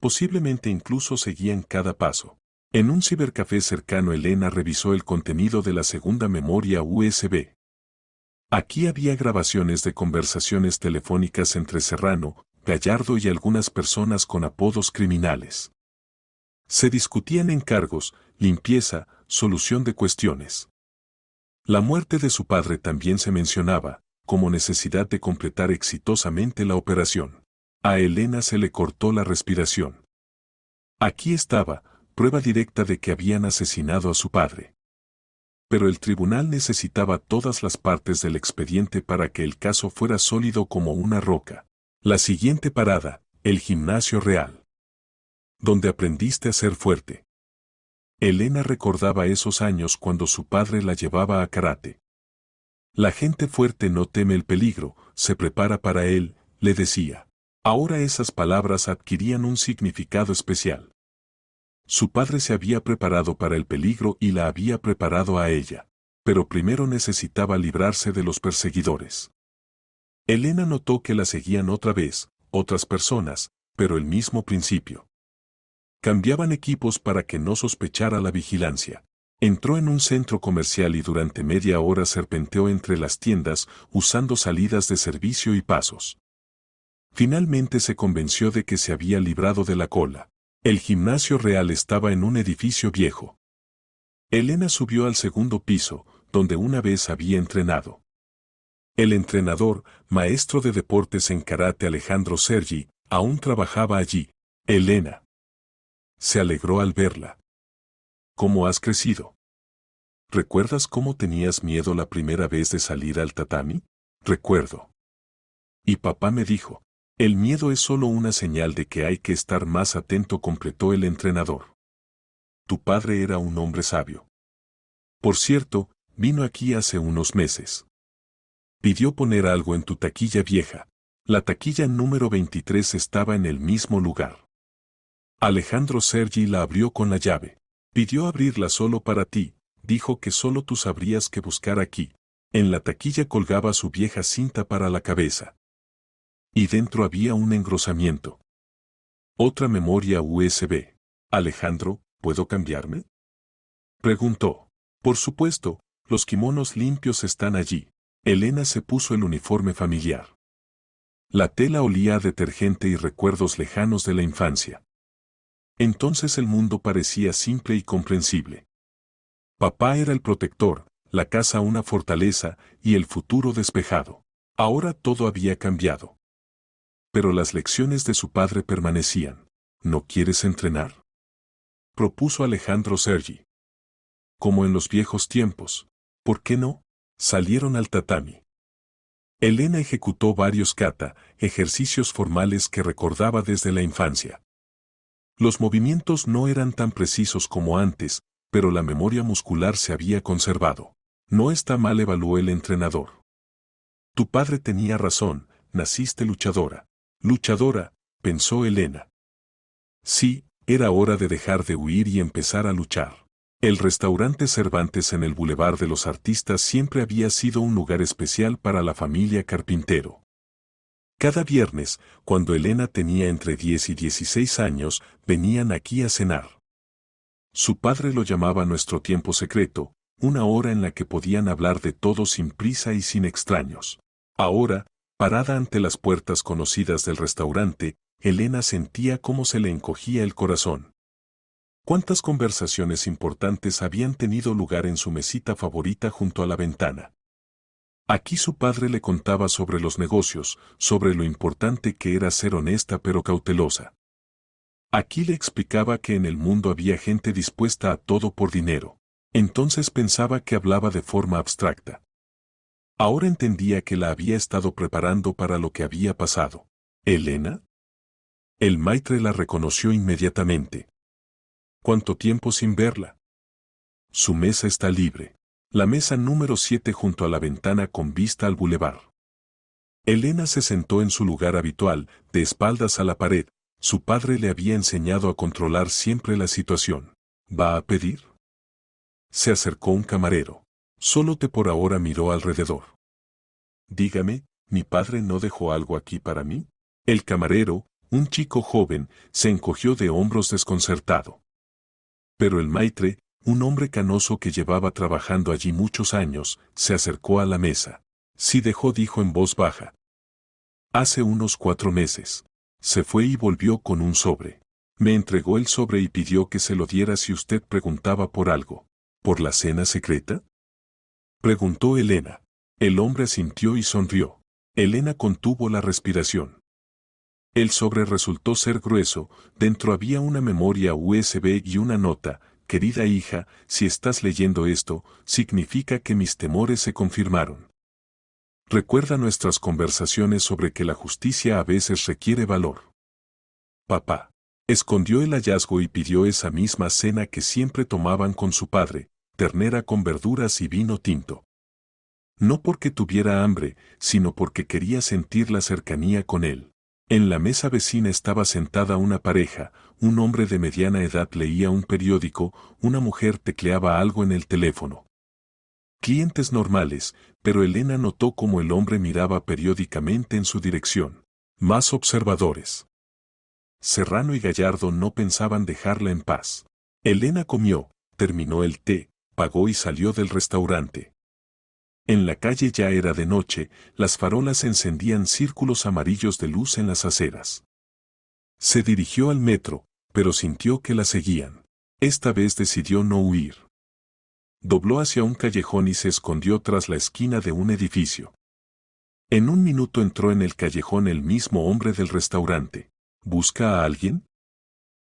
Posiblemente incluso seguían cada paso. En un cibercafé cercano Elena revisó el contenido de la segunda memoria USB. Aquí había grabaciones de conversaciones telefónicas entre Serrano, Gallardo y algunas personas con apodos criminales. Se discutían encargos, limpieza, solución de cuestiones. La muerte de su padre también se mencionaba, como necesidad de completar exitosamente la operación. A Elena se le cortó la respiración. Aquí estaba, prueba directa de que habían asesinado a su padre. Pero el tribunal necesitaba todas las partes del expediente para que el caso fuera sólido como una roca. La siguiente parada, el gimnasio real. Donde aprendiste a ser fuerte. Elena recordaba esos años cuando su padre la llevaba a karate. La gente fuerte no teme el peligro, se prepara para él, le decía. Ahora esas palabras adquirían un significado especial. Su padre se había preparado para el peligro y la había preparado a ella. Pero primero necesitaba librarse de los perseguidores. Elena notó que la seguían otra vez, otras personas, pero el mismo principio. Cambiaban equipos para que no sospechara la vigilancia. Entró en un centro comercial y durante media hora serpenteó entre las tiendas, usando salidas de servicio y pasos. Finalmente se convenció de que se había librado de la cola. El gimnasio real estaba en un edificio viejo. Elena subió al segundo piso, donde una vez había entrenado. El entrenador, maestro de deportes en karate Alejandro Sergi, aún trabajaba allí. Elena se alegró al verla. ¿Cómo has crecido? ¿Recuerdas cómo tenías miedo la primera vez de salir al tatami? Recuerdo. Y papá me dijo, el miedo es solo una señal de que hay que estar más atento, completó el entrenador. Tu padre era un hombre sabio. Por cierto, vino aquí hace unos meses. Pidió poner algo en tu taquilla vieja. La taquilla número 23 estaba en el mismo lugar. Alejandro Sergi la abrió con la llave. Pidió abrirla solo para ti, dijo que solo tú sabrías qué buscar aquí. En la taquilla colgaba su vieja cinta para la cabeza. Y dentro había un engrosamiento. Otra memoria USB. Alejandro, ¿puedo cambiarme? Preguntó. Por supuesto, los kimonos limpios están allí. Elena se puso el uniforme familiar. La tela olía a detergente y recuerdos lejanos de la infancia. Entonces el mundo parecía simple y comprensible. Papá era el protector, la casa una fortaleza y el futuro despejado. Ahora todo había cambiado. Pero las lecciones de su padre permanecían. ¿No quieres entrenar?, propuso Alejandro Sergi. Como en los viejos tiempos. ¿Por qué no? Salieron al tatami. Elena ejecutó varios kata, ejercicios formales que recordaba desde la infancia. Los movimientos no eran tan precisos como antes, pero la memoria muscular se había conservado. No está mal, evaluó el entrenador. Tu padre tenía razón, naciste luchadora. Luchadora, pensó Elena. Sí, era hora de dejar de huir y empezar a luchar. El restaurante Cervantes en el Boulevard de los Artistas siempre había sido un lugar especial para la familia Carpintero. Cada viernes, cuando Elena tenía entre 10 y 16 años, venían aquí a cenar. Su padre lo llamaba nuestro tiempo secreto, una hora en la que podían hablar de todo sin prisa y sin extraños. Ahora, parada ante las puertas conocidas del restaurante, Elena sentía cómo se le encogía el corazón. ¿Cuántas conversaciones importantes habían tenido lugar en su mesita favorita junto a la ventana? Aquí su padre le contaba sobre los negocios, sobre lo importante que era ser honesta pero cautelosa. Aquí le explicaba que en el mundo había gente dispuesta a todo por dinero. Entonces pensaba que hablaba de forma abstracta. Ahora entendía que la había estado preparando para lo que había pasado. ¿Elena? El maitre la reconoció inmediatamente. ¿Cuánto tiempo sin verla? Su mesa está libre. La mesa número 7 junto a la ventana con vista al bulevar. Elena se sentó en su lugar habitual, de espaldas a la pared. Su padre le había enseñado a controlar siempre la situación. ¿Va a pedir? Se acercó un camarero. Solo por ahora miró alrededor. Dígame, ¿mi padre no dejó algo aquí para mí? El camarero, un chico joven, se encogió de hombros desconcertado. Pero el maitre, un hombre canoso que llevaba trabajando allí muchos años, se acercó a la mesa. Sí dejó, dijo en voz baja. Hace unos 4 meses. Se fue y volvió con un sobre. Me entregó el sobre y pidió que se lo diera si usted preguntaba por algo. ¿Por la cena secreta? Preguntó Elena. El hombre asintió y sonrió. Elena contuvo la respiración. El sobre resultó ser grueso, dentro había una memoria USB y una nota. Querida hija, si estás leyendo esto, significa que mis temores se confirmaron. Recuerda nuestras conversaciones sobre que la justicia a veces requiere valor. Papá. Escondió el hallazgo y pidió esa misma cena que siempre tomaban con su padre, ternera con verduras y vino tinto. No porque tuviera hambre, sino porque quería sentir la cercanía con él. En la mesa vecina estaba sentada una pareja, un hombre de mediana edad leía un periódico, una mujer tecleaba algo en el teléfono. Clientes normales, pero Elena notó cómo el hombre miraba periódicamente en su dirección. Más observadores. Serrano y Gallardo no pensaban dejarla en paz. Elena comió, terminó el té, pagó y salió del restaurante. En la calle ya era de noche, las farolas encendían círculos amarillos de luz en las aceras. Se dirigió al metro, pero sintió que la seguían. Esta vez decidió no huir. Dobló hacia un callejón y se escondió tras la esquina de un edificio. En un minuto entró en el callejón el mismo hombre del restaurante. ¿Busca a alguien?,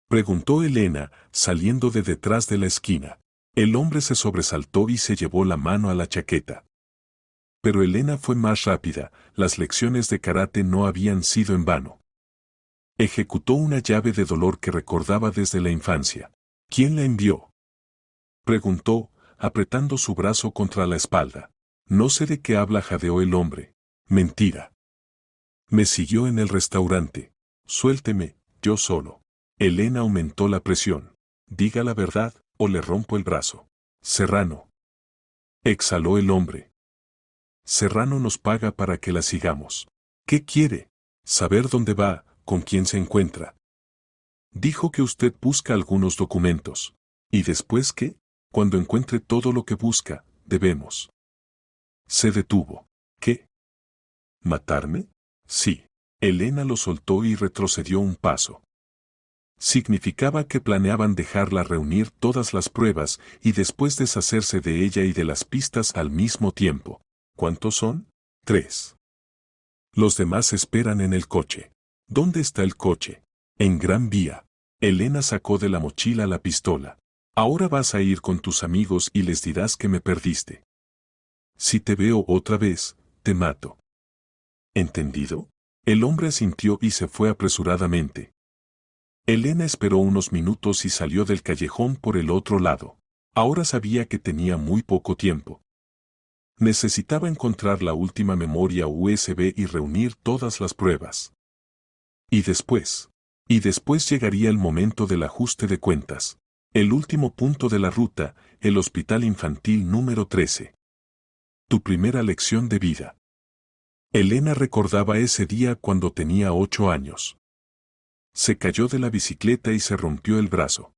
preguntó Elena, saliendo de detrás de la esquina. El hombre se sobresaltó y se llevó la mano a la chaqueta. Pero Elena fue más rápida, las lecciones de karate no habían sido en vano. Ejecutó una llave de dolor que recordaba desde la infancia. ¿Quién la envió?, preguntó, apretando su brazo contra la espalda. No sé de qué habla, jadeó el hombre. Mentira. Me siguió en el restaurante. Suélteme, yo solo. Elena aumentó la presión. Diga la verdad, o le rompo el brazo. Serrano. Exhaló el hombre. Serrano nos paga para que la sigamos. ¿Qué quiere? Saber dónde va, con quién se encuentra. Dijo que usted busca algunos documentos. ¿Y después qué? Cuando encuentre todo lo que busca, debemos. Se detuvo. ¿Qué? ¿Matarme? Sí. Elena lo soltó y retrocedió un paso. Significaba que planeaban dejarla reunir todas las pruebas y después deshacerse de ella y de las pistas al mismo tiempo. ¿Cuántos son? 3. Los demás esperan en el coche. ¿Dónde está el coche? En Gran Vía. Elena sacó de la mochila la pistola. Ahora vas a ir con tus amigos y les dirás que me perdiste. Si te veo otra vez, te mato. ¿Entendido? El hombre asintió y se fue apresuradamente. Elena esperó unos minutos y salió del callejón por el otro lado. Ahora sabía que tenía muy poco tiempo. Necesitaba encontrar la última memoria USB y reunir todas las pruebas. Y después llegaría el momento del ajuste de cuentas. El último punto de la ruta, el hospital infantil número 13. Tu primera lección de vida. Elena recordaba ese día cuando tenía 8 años. Se cayó de la bicicleta y se rompió el brazo.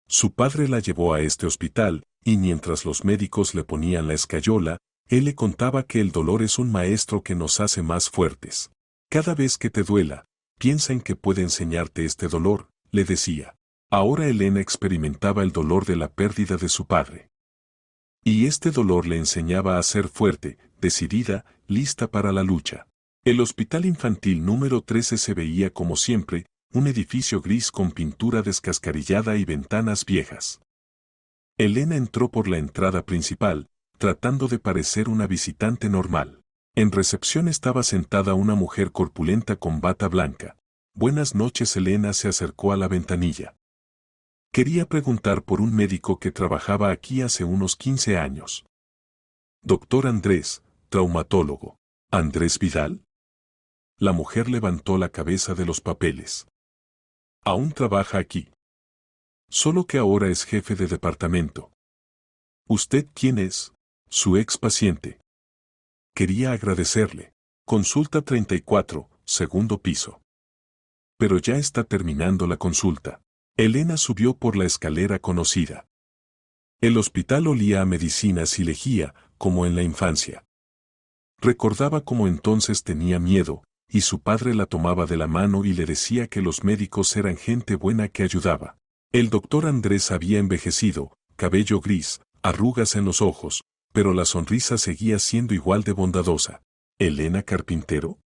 Su padre la llevó a este hospital, y mientras los médicos le ponían la escayola, él le contaba que el dolor es un maestro que nos hace más fuertes. Cada vez que te duela, piensa en que puede enseñarte este dolor, le decía. Ahora Elena experimentaba el dolor de la pérdida de su padre. Y este dolor le enseñaba a ser fuerte, decidida, lista para la lucha. El hospital infantil número 13 se veía como siempre, un edificio gris con pintura descascarillada y ventanas viejas. Elena entró por la entrada principal, tratando de parecer una visitante normal. En recepción estaba sentada una mujer corpulenta con bata blanca. Buenas noches. Elena se acercó a la ventanilla. Quería preguntar por un médico que trabajaba aquí hace unos 15 años. Doctor Andrés, traumatólogo. ¿Andrés Vidal? La mujer levantó la cabeza de los papeles. ¿Aún trabaja aquí? Solo que ahora es jefe de departamento. ¿Usted quién es? Su ex paciente. Quería agradecerle. Consulta 34, segundo piso. Pero ya está terminando la consulta. Elena subió por la escalera conocida. El hospital olía a medicinas y lejía, como en la infancia. Recordaba cómo entonces tenía miedo, y su padre la tomaba de la mano y le decía que los médicos eran gente buena que ayudaba. El doctor Andrés había envejecido, cabello gris, arrugas en los ojos, pero la sonrisa seguía siendo igual de bondadosa. ¿Elena Carpintero?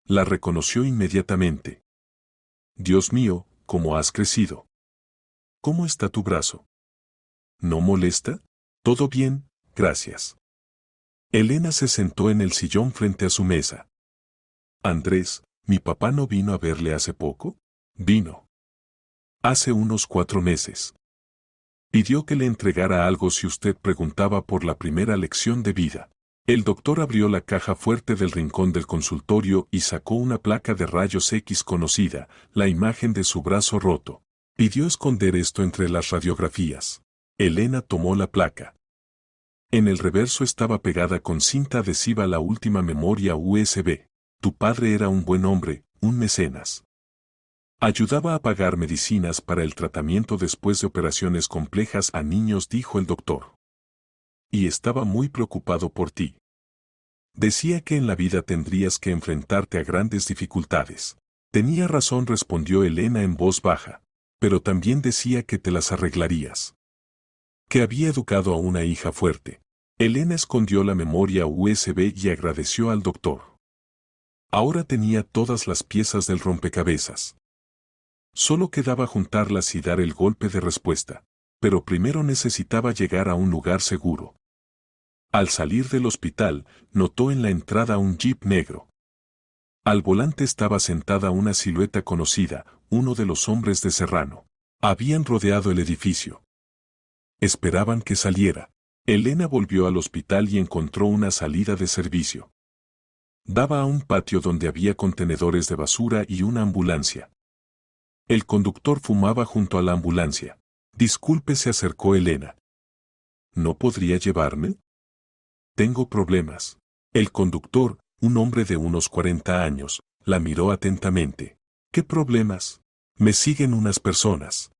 La reconoció inmediatamente. Dios mío, ¿cómo has crecido? ¿Cómo está tu brazo? ¿No molesta? Todo bien, gracias. Elena se sentó en el sillón frente a su mesa. Andrés, ¿mi papá no vino a verle hace poco? Vino. Hace unos 4 meses. Pidió que le entregara algo si usted preguntaba por la primera lección de vida. El doctor abrió la caja fuerte del rincón del consultorio y sacó una placa de rayos X conocida, la imagen de su brazo roto. Pidió esconder esto entre las radiografías. Elena tomó la placa. En el reverso estaba pegada con cinta adhesiva la última memoria USB. Tu padre era un buen hombre, un mecenas. Ayudaba a pagar medicinas para el tratamiento después de operaciones complejas a niños, dijo el doctor. Y estaba muy preocupado por ti. Decía que en la vida tendrías que enfrentarte a grandes dificultades. Tenía razón, respondió Elena en voz baja, pero también decía que te las arreglarías. Que había educado a una hija fuerte. Elena escondió la memoria USB y agradeció al doctor. Ahora tenía todas las piezas del rompecabezas. Solo quedaba juntarlas y dar el golpe de respuesta, pero primero necesitaba llegar a un lugar seguro. Al salir del hospital, notó en la entrada un jeep negro. Al volante estaba sentada una silueta conocida, uno de los hombres de Serrano. Habían rodeado el edificio. Esperaban que saliera. Elena volvió al hospital y encontró una salida de servicio. Daba a un patio donde había contenedores de basura y una ambulancia. El conductor fumaba junto a la ambulancia. Disculpe, se acercó Elena. ¿No podría llevarme? Tengo problemas. El conductor, un hombre de unos 40 años, la miró atentamente. ¿Qué problemas? Me siguen unas personas.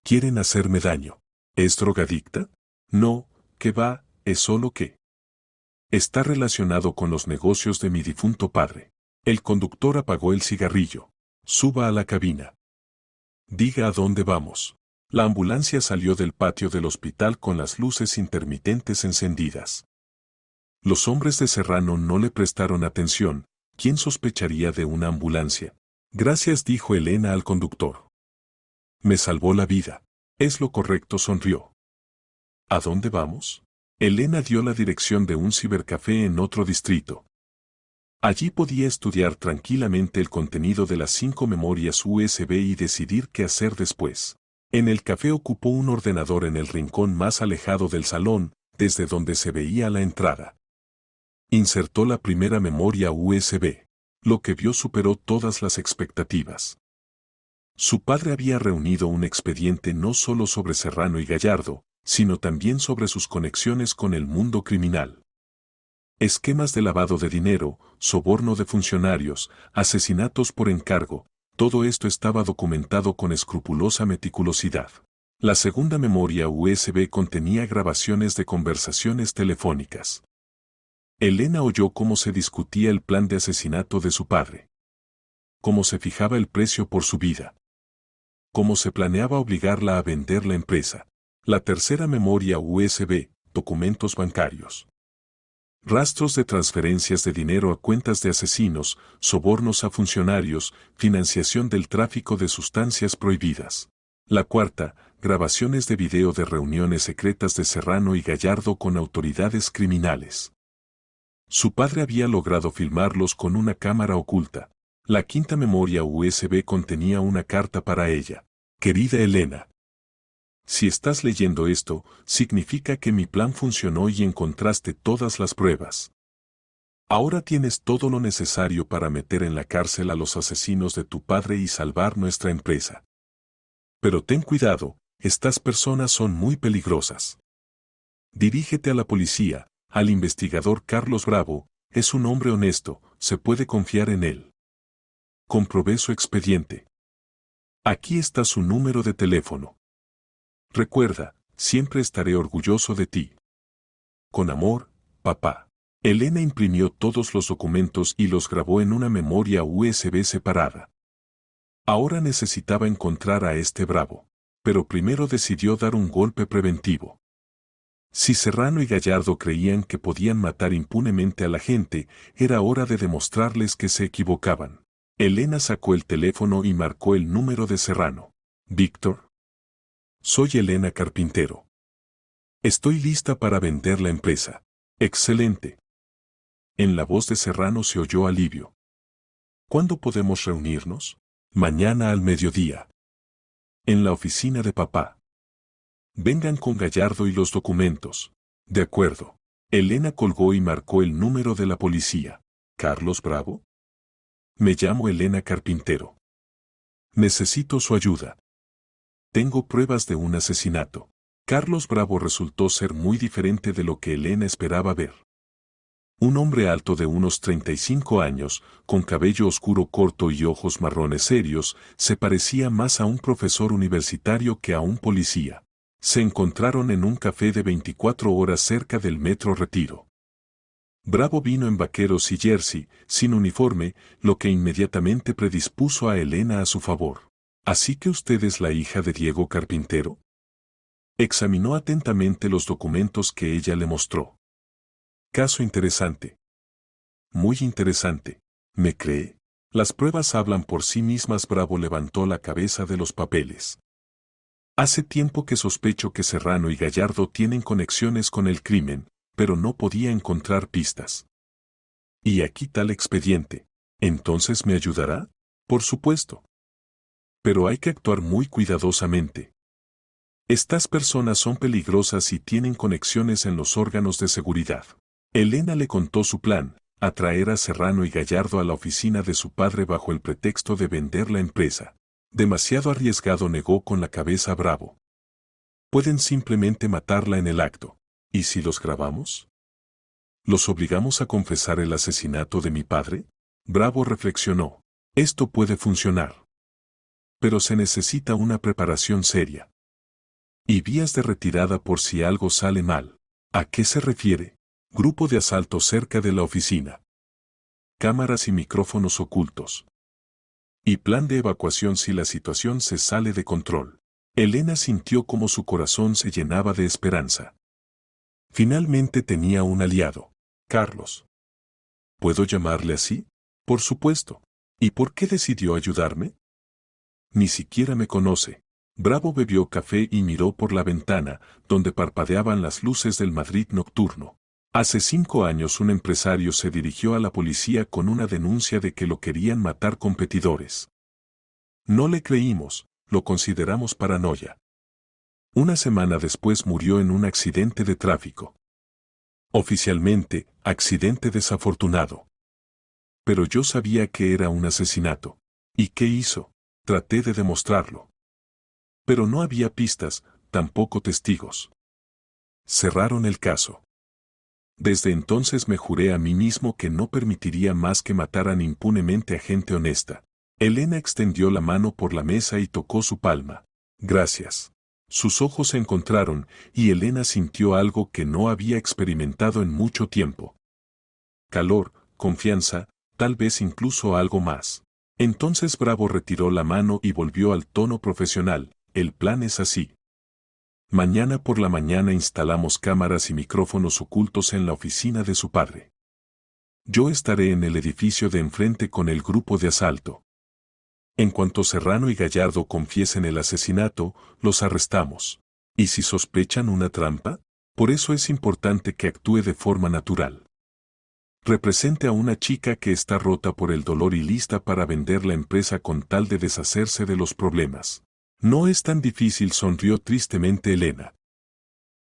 Quieren hacerme daño. ¿Es drogadicta? No, que va, es solo que está relacionado con los negocios de mi difunto padre. El conductor apagó el cigarrillo. Suba a la cabina. Diga a dónde vamos. La ambulancia salió del patio del hospital con las luces intermitentes encendidas. Los hombres de Serrano no le prestaron atención. ¿Quién sospecharía de una ambulancia? Gracias, dijo Elena al conductor. Me salvó la vida. Es lo correcto, sonrió. ¿A dónde vamos? Elena dio la dirección de un cibercafé en otro distrito. Allí podía estudiar tranquilamente el contenido de las 5 memorias USB y decidir qué hacer después. En el café ocupó un ordenador en el rincón más alejado del salón, desde donde se veía la entrada. Insertó la primera memoria USB. Lo que vio superó todas las expectativas. Su padre había reunido un expediente no solo sobre Serrano y Gallardo, sino también sobre sus conexiones con el mundo criminal. Esquemas de lavado de dinero, soborno de funcionarios, asesinatos por encargo, todo esto estaba documentado con escrupulosa meticulosidad. La segunda memoria USB contenía grabaciones de conversaciones telefónicas. Elena oyó cómo se discutía el plan de asesinato de su padre. Cómo se fijaba el precio por su vida. Cómo se planeaba obligarla a vender la empresa. La tercera memoria USB, documentos bancarios. Rastros de transferencias de dinero a cuentas de asesinos, sobornos a funcionarios, financiación del tráfico de sustancias prohibidas. La cuarta, grabaciones de video de reuniones secretas de Serrano y Gallardo con autoridades criminales. Su padre había logrado filmarlos con una cámara oculta. La quinta memoria USB contenía una carta para ella. Querida Elena, si estás leyendo esto, significa que mi plan funcionó y encontraste todas las pruebas. Ahora tienes todo lo necesario para meter en la cárcel a los asesinos de tu padre y salvar nuestra empresa. Pero ten cuidado, estas personas son muy peligrosas. Dirígete a la policía, al investigador Carlos Bravo, es un hombre honesto, se puede confiar en él. Comprobé su expediente. Aquí está su número de teléfono. Recuerda, siempre estaré orgulloso de ti. Con amor, papá. Elena imprimió todos los documentos y los grabó en una memoria USB separada. Ahora necesitaba encontrar a este Bravo, pero primero decidió dar un golpe preventivo. Si Serrano y Gallardo creían que podían matar impunemente a la gente, era hora de demostrarles que se equivocaban. Elena sacó el teléfono y marcó el número de Serrano. Víctor. Soy Elena Carpintero. Estoy lista para vender la empresa. Excelente. En la voz de Serrano se oyó alivio. ¿Cuándo podemos reunirnos? Mañana al mediodía. En la oficina de papá. Vengan con Gallardo y los documentos. De acuerdo. Elena colgó y marcó el número de la policía. ¿Carlos Bravo? Me llamo Elena Carpintero. Necesito su ayuda. Tengo pruebas de un asesinato. Carlos Bravo resultó ser muy diferente de lo que Elena esperaba ver. Un hombre alto de unos 35 años, con cabello oscuro corto y ojos marrones serios, se parecía más a un profesor universitario que a un policía. Se encontraron en un café de 24 horas cerca del Metro Retiro. Bravo vino en vaqueros y jersey, sin uniforme, lo que inmediatamente predispuso a Elena a su favor. ¿Así que usted es la hija de Diego Carpintero? Examinó atentamente los documentos que ella le mostró. Caso interesante. Muy interesante. ¿Me cree? Las pruebas hablan por sí mismas. Bravo levantó la cabeza de los papeles. Hace tiempo que sospecho que Serrano y Gallardo tienen conexiones con el crimen, pero no podía encontrar pistas. Y aquí tal expediente. ¿Entonces me ayudará? Por supuesto. Pero hay que actuar muy cuidadosamente. Estas personas son peligrosas y tienen conexiones en los órganos de seguridad. Elena le contó su plan, atraer a Serrano y Gallardo a la oficina de su padre bajo el pretexto de vender la empresa. Demasiado arriesgado, negó con la cabeza Bravo. Pueden simplemente matarla en el acto. ¿Y si los grabamos? ¿Los obligamos a confesar el asesinato de mi padre? Bravo reflexionó. Esto puede funcionar. Pero se necesita una preparación seria. Y vías de retirada por si algo sale mal. ¿A qué se refiere? Grupo de asalto cerca de la oficina. Cámaras y micrófonos ocultos. Y plan de evacuación si la situación se sale de control. Elena sintió como su corazón se llenaba de esperanza. Finalmente tenía un aliado. Carlos. ¿Puedo llamarle así? Por supuesto. ¿Y por qué decidió ayudarme? Ni siquiera me conoce. Bravo bebió café y miró por la ventana, donde parpadeaban las luces del Madrid nocturno. Hace 5 años un empresario se dirigió a la policía con una denuncia de que lo querían matar competidores. No le creímos, lo consideramos paranoia. Una semana después murió en un accidente de tráfico. Oficialmente, accidente desafortunado. Pero yo sabía que era un asesinato. ¿Y qué hizo? Traté de demostrarlo. Pero no había pistas, tampoco testigos. Cerraron el caso. Desde entonces me juré a mí mismo que no permitiría más que mataran impunemente a gente honesta. Elena extendió la mano por la mesa y tocó su palma. Gracias. Sus ojos se encontraron, y Elena sintió algo que no había experimentado en mucho tiempo. Calor, confianza, tal vez incluso algo más. Entonces Bravo retiró la mano y volvió al tono profesional. El plan es así. Mañana por la mañana instalamos cámaras y micrófonos ocultos en la oficina de su padre. Yo estaré en el edificio de enfrente con el grupo de asalto. En cuanto Serrano y Gallardo confiesen el asesinato, los arrestamos. ¿Y si sospechan una trampa? Por eso es importante que actúe de forma natural. Represente a una chica que está rota por el dolor y lista para vender la empresa con tal de deshacerse de los problemas. No es tan difícil, sonrió tristemente Elena.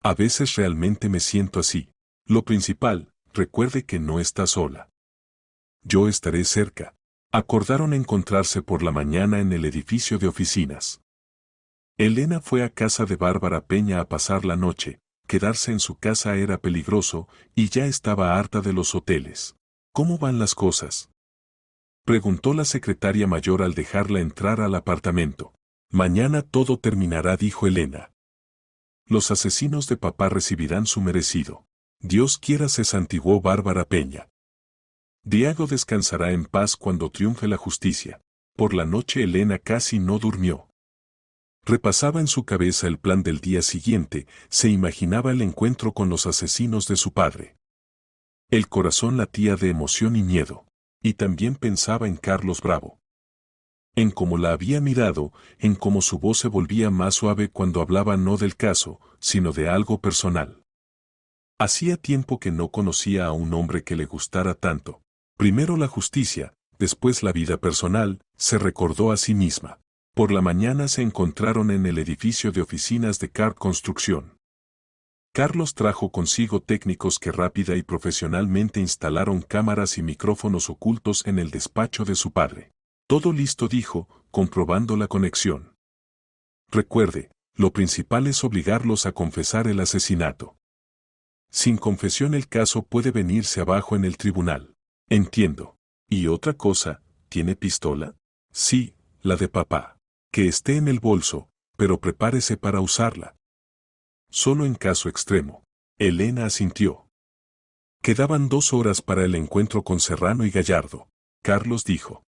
A veces realmente me siento así. Lo principal, recuerde que no está sola. Yo estaré cerca. Acordaron encontrarse por la mañana en el edificio de oficinas. Elena fue a casa de Bárbara Peña a pasar la noche. Quedarse en su casa era peligroso, y ya estaba harta de los hoteles. ¿Cómo van las cosas?, preguntó la secretaria mayor al dejarla entrar al apartamento. Mañana todo terminará, dijo Elena. Los asesinos de papá recibirán su merecido. Dios quiera, se santiguó Bárbara Peña. Diego descansará en paz cuando triunfe la justicia. Por la noche Elena casi no durmió. Repasaba en su cabeza el plan del día siguiente, se imaginaba el encuentro con los asesinos de su padre. El corazón latía de emoción y miedo. Y también pensaba en Carlos Bravo. En cómo la había mirado, en cómo su voz se volvía más suave cuando hablaba no del caso, sino de algo personal. Hacía tiempo que no conocía a un hombre que le gustara tanto. Primero la justicia, después la vida personal, se recordó a sí misma. Por la mañana se encontraron en el edificio de oficinas de Carp Construcción. Carlos trajo consigo técnicos que rápida y profesionalmente instalaron cámaras y micrófonos ocultos en el despacho de su padre. Todo listo, dijo, comprobando la conexión. Recuerde, lo principal es obligarlos a confesar el asesinato. Sin confesión el caso puede venirse abajo en el tribunal. Entiendo. Y otra cosa, ¿tiene pistola? Sí, la de papá. Que esté en el bolso, pero prepárese para usarla. Solo en caso extremo. Elena asintió. Quedaban 2 horas para el encuentro con Serrano y Gallardo. Carlos dijo.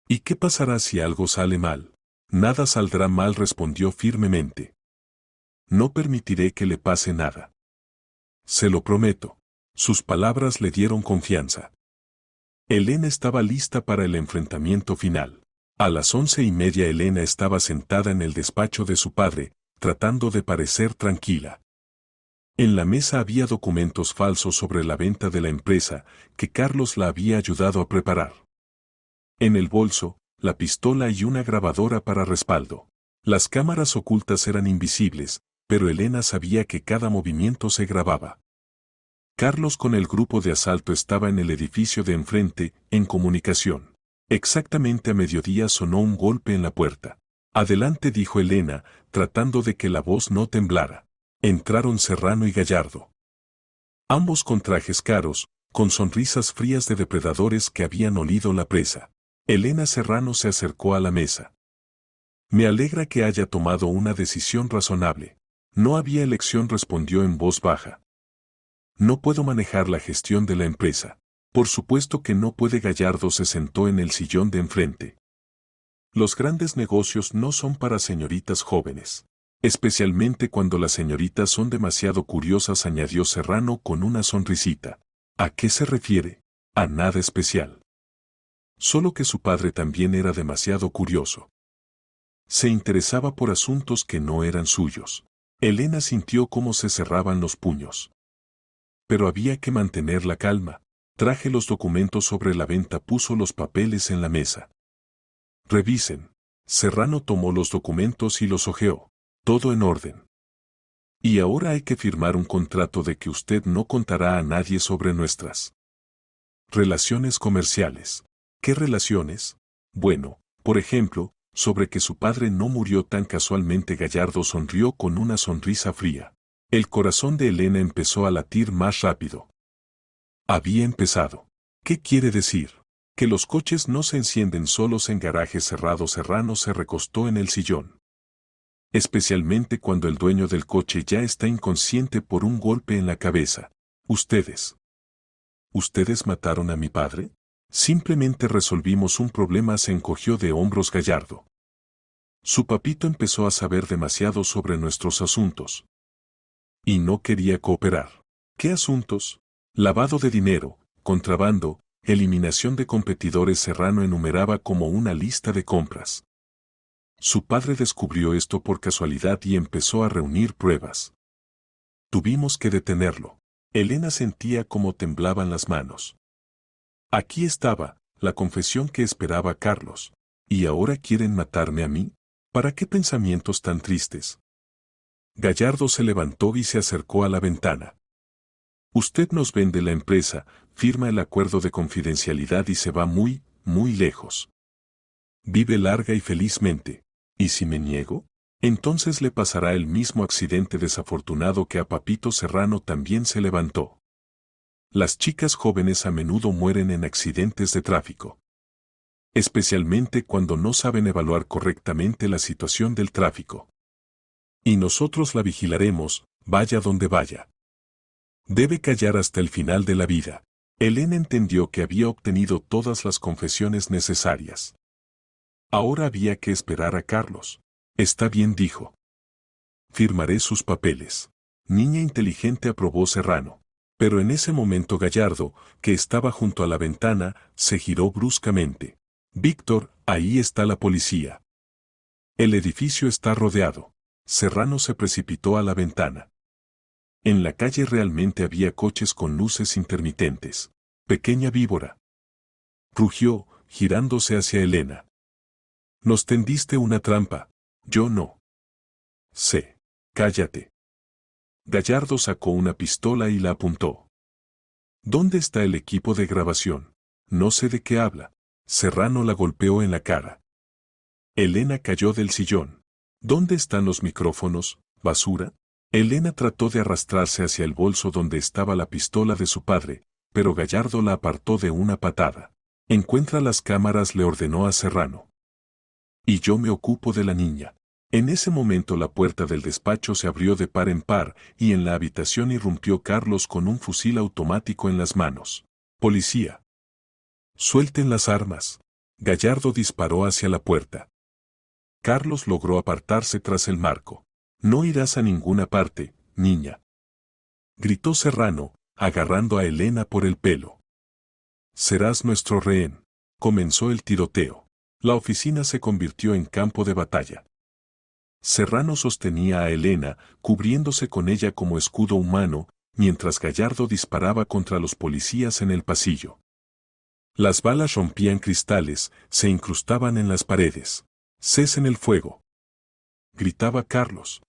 ¿Y qué pasará si algo sale mal? Nada saldrá mal, respondió firmemente. No permitiré que le pase nada. Se lo prometo. Sus palabras le dieron confianza. Elena estaba lista para el enfrentamiento final. A las 11:30 Elena estaba sentada en el despacho de su padre, tratando de parecer tranquila. En la mesa había documentos falsos sobre la venta de la empresa, que Carlos la había ayudado a preparar. En el bolso, la pistola y una grabadora para respaldo. Las cámaras ocultas eran invisibles, pero Elena sabía que cada movimiento se grababa. Carlos con el grupo de asalto estaba en el edificio de enfrente, en comunicación. Exactamente a mediodía sonó un golpe en la puerta. Adelante, dijo Elena, tratando de que la voz no temblara. Entraron Serrano y Gallardo. Ambos con trajes caros, con sonrisas frías de depredadores que habían olido la presa. Elena Serrano se acercó a la mesa. Me alegra que haya tomado una decisión razonable. No había elección, respondió en voz baja. No puedo manejar la gestión de la empresa. Por supuesto que no puede. Gallardo se sentó en el sillón de enfrente. Los grandes negocios no son para señoritas jóvenes. Especialmente cuando las señoritas son demasiado curiosas, añadió Serrano con una sonrisita. ¿A qué se refiere? A nada especial. Solo que su padre también era demasiado curioso. Se interesaba por asuntos que no eran suyos. Elena sintió cómo se cerraban los puños. Pero había que mantener la calma. Traje los documentos sobre la venta, puso los papeles en la mesa. Revisen. Serrano tomó los documentos y los hojeó. Todo en orden. Y ahora hay que firmar un contrato de que usted no contará a nadie sobre nuestras relaciones comerciales. ¿Qué relaciones? Bueno, por ejemplo, sobre que su padre no murió tan casualmente. Gallardo sonrió con una sonrisa fría. El corazón de Elena empezó a latir más rápido. Había empezado. ¿Qué quiere decir? Que los coches no se encienden solos en garajes cerrados. Serrano se recostó en el sillón. Especialmente cuando el dueño del coche ya está inconsciente por un golpe en la cabeza. ¿Ustedes mataron a mi padre? Simplemente resolvimos un problema, se encogió de hombros Gallardo. Su papito empezó a saber demasiado sobre nuestros asuntos. Y no quería cooperar. ¿Qué asuntos? Lavado de dinero, contrabando, eliminación de competidores. Serrano enumeraba como una lista de compras. Su padre descubrió esto por casualidad y empezó a reunir pruebas. Tuvimos que detenerlo. Elena sentía cómo temblaban las manos. Aquí estaba, la confesión que esperaba Carlos. ¿Y ahora quieren matarme a mí? ¿Para qué pensamientos tan tristes? Gallardo se levantó y se acercó a la ventana. Usted nos vende la empresa, firma el acuerdo de confidencialidad y se va muy, muy lejos. Vive larga y felizmente. ¿Y si me niego? Entonces le pasará el mismo accidente desafortunado que a Papito Serrano también se levantó. Las chicas jóvenes a menudo mueren en accidentes de tráfico. Especialmente cuando no saben evaluar correctamente la situación del tráfico. Y nosotros la vigilaremos, vaya donde vaya. Debe callar hasta el final de la vida. Elena entendió que había obtenido todas las confesiones necesarias. Ahora había que esperar a Carlos. Está bien, dijo. Firmaré sus papeles. Niña inteligente, aprobó Serrano. Pero en ese momento Gallardo, que estaba junto a la ventana, se giró bruscamente. Víctor, ahí está la policía. El edificio está rodeado. Serrano se precipitó a la ventana. En la calle realmente había coches con luces intermitentes. Pequeña víbora. Rugió, girándose hacia Elena. Nos tendiste una trampa. Yo no. Sé. Cállate. Gallardo sacó una pistola y la apuntó. ¿Dónde está el equipo de grabación? No sé de qué habla. Serrano la golpeó en la cara. Elena cayó del sillón. ¿Dónde están los micrófonos, basura? Elena trató de arrastrarse hacia el bolso donde estaba la pistola de su padre, pero Gallardo la apartó de una patada. Encuentra las cámaras, le ordenó a Serrano. Y yo me ocupo de la niña. En ese momento la puerta del despacho se abrió de par en par y en la habitación irrumpió Carlos con un fusil automático en las manos. Policía. Suelten las armas. Gallardo disparó hacia la puerta. Carlos logró apartarse tras el marco. No irás a ninguna parte, niña. Gritó Serrano, agarrando a Elena por el pelo. Serás nuestro rehén. Comenzó el tiroteo. La oficina se convirtió en campo de batalla. Serrano sostenía a Elena, cubriéndose con ella como escudo humano, mientras Gallardo disparaba contra los policías en el pasillo. Las balas rompían cristales, se incrustaban en las paredes. «Cesen el fuego», gritaba Carlos.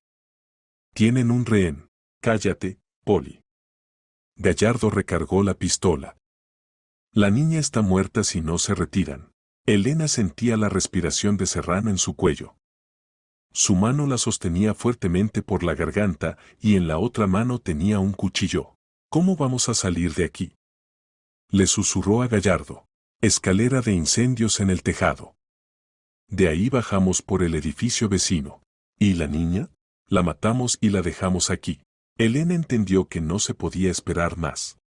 «Tienen un rehén. Cállate, Poli». Gallardo recargó la pistola. «La niña está muerta si no se retiran». Elena sentía la respiración de Serrano en su cuello. Su mano la sostenía fuertemente por la garganta y en la otra mano tenía un cuchillo. «¿Cómo vamos a salir de aquí?», le susurró a Gallardo. «Escalera de incendios en el tejado. De ahí bajamos por el edificio vecino. ¿Y la niña? La matamos y la dejamos aquí». Elena entendió que no se podía esperar más.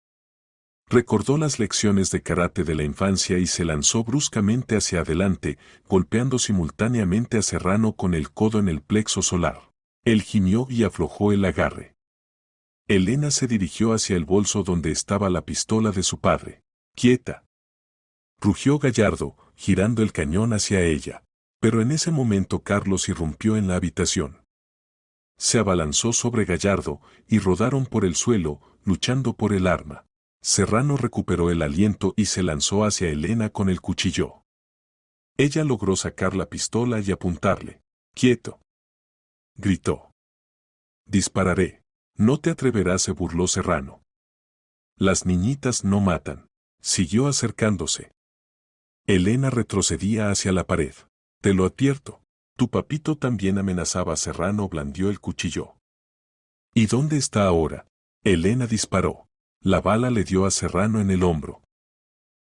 Recordó las lecciones de karate de la infancia y se lanzó bruscamente hacia adelante, golpeando simultáneamente a Serrano con el codo en el plexo solar. Él gimió y aflojó el agarre. Elena se dirigió hacia el bolso donde estaba la pistola de su padre. «Quieta», rugió Gallardo, girando el cañón hacia ella. Pero en ese momento Carlos irrumpió en la habitación. Se abalanzó sobre Gallardo y rodaron por el suelo, luchando por el arma. Serrano recuperó el aliento y se lanzó hacia Elena con el cuchillo. Ella logró sacar la pistola y apuntarle. «Quieto», gritó. «Dispararé. No te atreverás», se burló Serrano. «Las niñitas no matan». Siguió acercándose. Elena retrocedía hacia la pared. «Te lo advierto. Tu papito también amenazaba». Serrano blandió el cuchillo. «¿Y dónde está ahora?» Elena disparó. La bala le dio a Serrano en el hombro.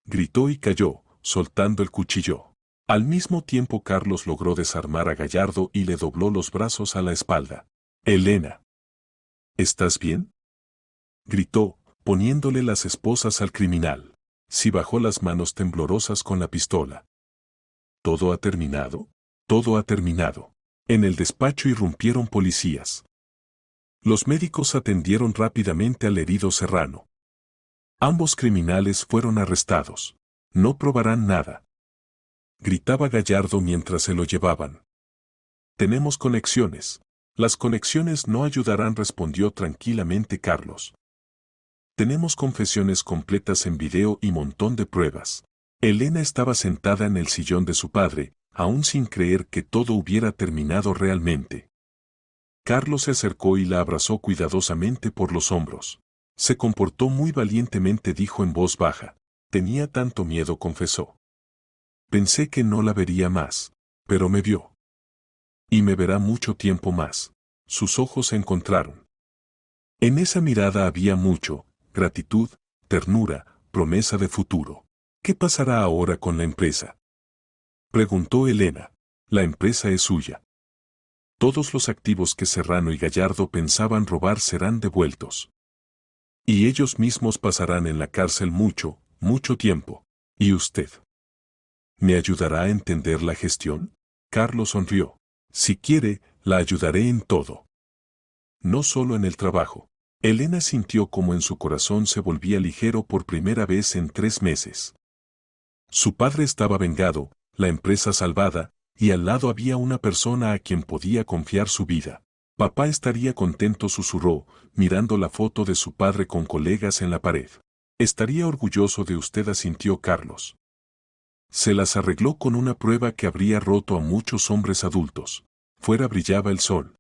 Gritó y cayó, soltando el cuchillo. Al mismo tiempo Carlos logró desarmar a Gallardo y le dobló los brazos a la espalda. «Elena. ¿Estás bien?», gritó, poniéndole las esposas al criminal. Sí, bajó las manos temblorosas con la pistola. «¿Todo ha terminado?». «Todo ha terminado». En el despacho irrumpieron policías. Los médicos atendieron rápidamente al herido Serrano. Ambos criminales fueron arrestados. «No probarán nada», gritaba Gallardo mientras se lo llevaban. «Tenemos conexiones». «Las conexiones no ayudarán», respondió tranquilamente Carlos. «Tenemos confesiones completas en video y montón de pruebas». Elena estaba sentada en el sillón de su padre, aún sin creer que todo hubiera terminado realmente. Carlos se acercó y la abrazó cuidadosamente por los hombros. «Se comportó muy valientemente», dijo en voz baja. «Tenía tanto miedo», confesó. «Pensé que no la vería más, pero me vio». Y me verá mucho tiempo más. Sus ojos se encontraron. En esa mirada había mucho, gratitud, ternura, promesa de futuro. ¿Qué pasará ahora con la empresa?, preguntó Elena. La empresa es suya. Todos los activos que Serrano y Gallardo pensaban robar serán devueltos. Y ellos mismos pasarán en la cárcel mucho, mucho tiempo. ¿Y usted? ¿Me ayudará a entender la gestión? Carlos sonrió. Si quiere, la ayudaré en todo. No solo en el trabajo. Elena sintió como en su corazón se volvía ligero por primera vez en 3 meses. Su padre estaba vengado, la empresa salvada, y al lado había una persona a quien podía confiar su vida. Papá estaría contento, susurró, mirando la foto de su padre con colegas en la pared. Estaría orgulloso de usted, asintió Carlos. Se las arregló con una prueba que habría roto a muchos hombres adultos. Fuera brillaba el sol.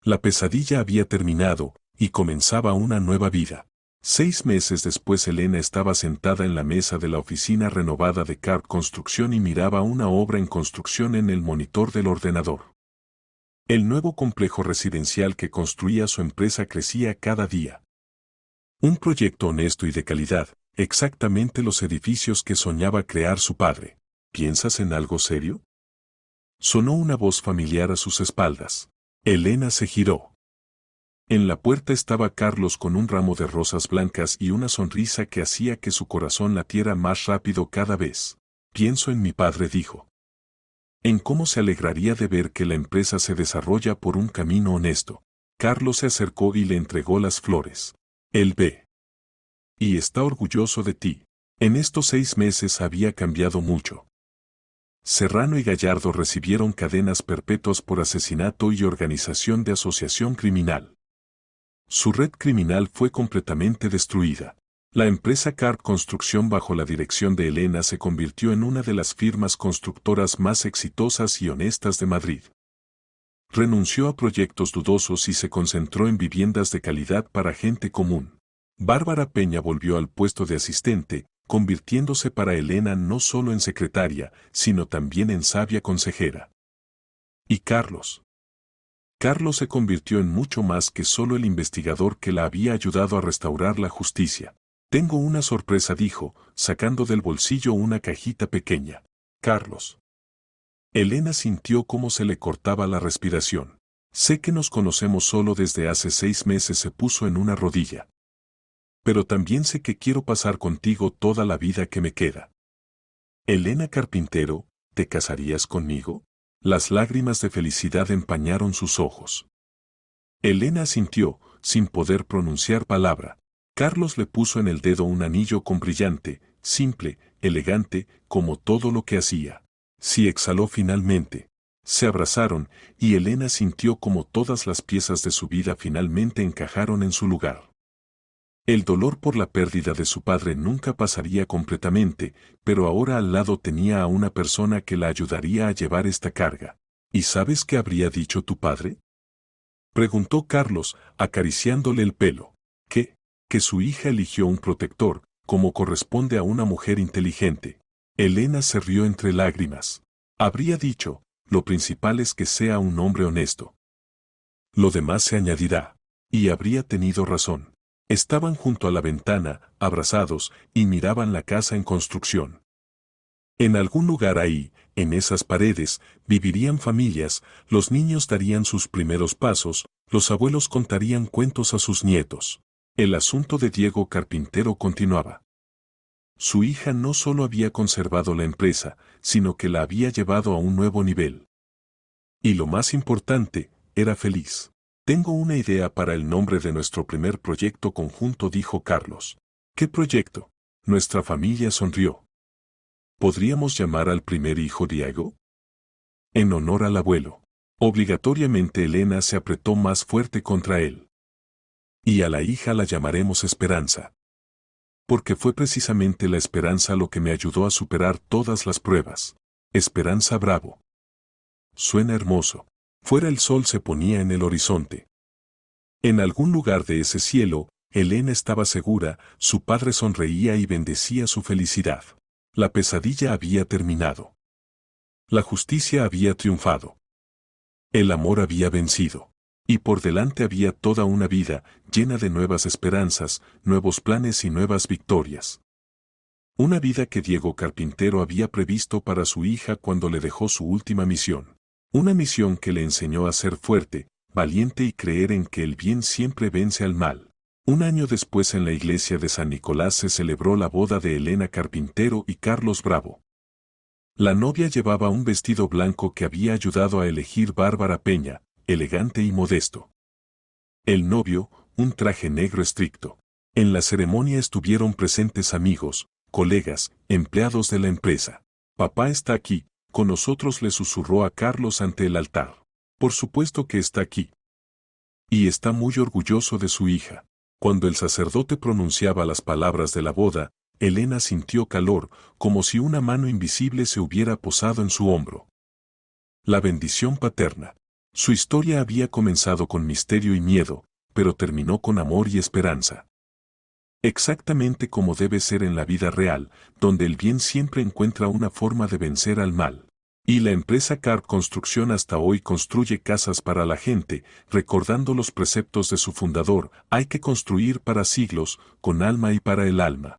La pesadilla había terminado, y comenzaba una nueva vida. 6 meses después Elena estaba sentada en la mesa de la oficina renovada de Carp Construcción y miraba una obra en construcción en el monitor del ordenador. El nuevo complejo residencial que construía su empresa crecía cada día. Un proyecto honesto y de calidad, exactamente los edificios que soñaba crear su padre. ¿Piensas en algo serio?, sonó una voz familiar a sus espaldas. Elena se giró. En la puerta estaba Carlos con un ramo de rosas blancas y una sonrisa que hacía que su corazón latiera más rápido cada vez. Pienso en mi padre, dijo. En cómo se alegraría de ver que la empresa se desarrolla por un camino honesto. Carlos se acercó y le entregó las flores. Él ve. Y está orgulloso de ti. En estos 6 meses había cambiado mucho. Serrano y Gallardo recibieron cadenas perpetuas por asesinato y organización de asociación criminal. Su red criminal fue completamente destruida. La empresa Carp Construcción bajo la dirección de Elena se convirtió en una de las firmas constructoras más exitosas y honestas de Madrid. Renunció a proyectos dudosos y se concentró en viviendas de calidad para gente común. Bárbara Peña volvió al puesto de asistente, convirtiéndose para Elena no solo en secretaria, sino también en sabia consejera. ¿Y Carlos? Carlos se convirtió en mucho más que solo el investigador que la había ayudado a restaurar la justicia. Tengo una sorpresa, dijo, sacando del bolsillo una cajita pequeña. Carlos. Elena sintió cómo se le cortaba la respiración. Sé que nos conocemos solo desde hace 6 meses, se puso en una rodilla. Pero también sé que quiero pasar contigo toda la vida que me queda. Elena Carpintero, ¿te casarías conmigo? Las lágrimas de felicidad empañaron sus ojos. Elena asintió, sin poder pronunciar palabra. Carlos le puso en el dedo un anillo con brillante, simple, elegante, como todo lo que hacía. Sí, exhaló finalmente. Se abrazaron, y Elena sintió como todas las piezas de su vida finalmente encajaron en su lugar. El dolor por la pérdida de su padre nunca pasaría completamente, pero ahora al lado tenía a una persona que la ayudaría a llevar esta carga. ¿Y sabes qué habría dicho tu padre?, preguntó Carlos, acariciándole el pelo. ¿Qué? Que su hija eligió un protector, como corresponde a una mujer inteligente. Elena se rió entre lágrimas. Habría dicho, lo principal es que sea un hombre honesto. Lo demás se añadirá. Y habría tenido razón. Estaban junto a la ventana, abrazados, y miraban la casa en construcción. En algún lugar ahí, en esas paredes, vivirían familias, los niños darían sus primeros pasos, los abuelos contarían cuentos a sus nietos. El asunto de Diego Carpintero continuaba. Su hija no solo había conservado la empresa, sino que la había llevado a un nuevo nivel. Y lo más importante, era feliz. Tengo una idea para el nombre de nuestro primer proyecto conjunto, dijo Carlos. ¿Qué proyecto? Nuestra familia sonrió. ¿Podríamos llamar al primer hijo Diego? En honor al abuelo. Obligatoriamente Elena se apretó más fuerte contra él. Y a la hija la llamaremos Esperanza. Porque fue precisamente la esperanza lo que me ayudó a superar todas las pruebas. Esperanza Bravo. Suena hermoso. Fuera el sol se ponía en el horizonte. En algún lugar de ese cielo, Elena estaba segura, su padre sonreía y bendecía su felicidad. La pesadilla había terminado. La justicia había triunfado. El amor había vencido. Y por delante había toda una vida, llena de nuevas esperanzas, nuevos planes y nuevas victorias. Una vida que Diego Carpintero había previsto para su hija cuando le dejó su última misión. Una misión que le enseñó a ser fuerte, valiente y creer en que el bien siempre vence al mal. Un año después en la iglesia de San Nicolás se celebró la boda de Elena Carpintero y Carlos Bravo. La novia llevaba un vestido blanco que había ayudado a elegir Bárbara Peña, elegante y modesto. El novio, un traje negro estricto. En la ceremonia estuvieron presentes amigos, colegas, empleados de la empresa. Papá está aquí, con nosotros le susurró a Carlos ante el altar. Por supuesto que está aquí. Y está muy orgulloso de su hija. Cuando el sacerdote pronunciaba las palabras de la boda, Elena sintió calor, como si una mano invisible se hubiera posado en su hombro. La bendición paterna. Su historia había comenzado con misterio y miedo, pero terminó con amor y esperanza. Exactamente como debe ser en la vida real, donde el bien siempre encuentra una forma de vencer al mal. Y la empresa Carp Construcción hasta hoy construye casas para la gente, recordando los preceptos de su fundador: hay que construir para siglos, con alma y para el alma.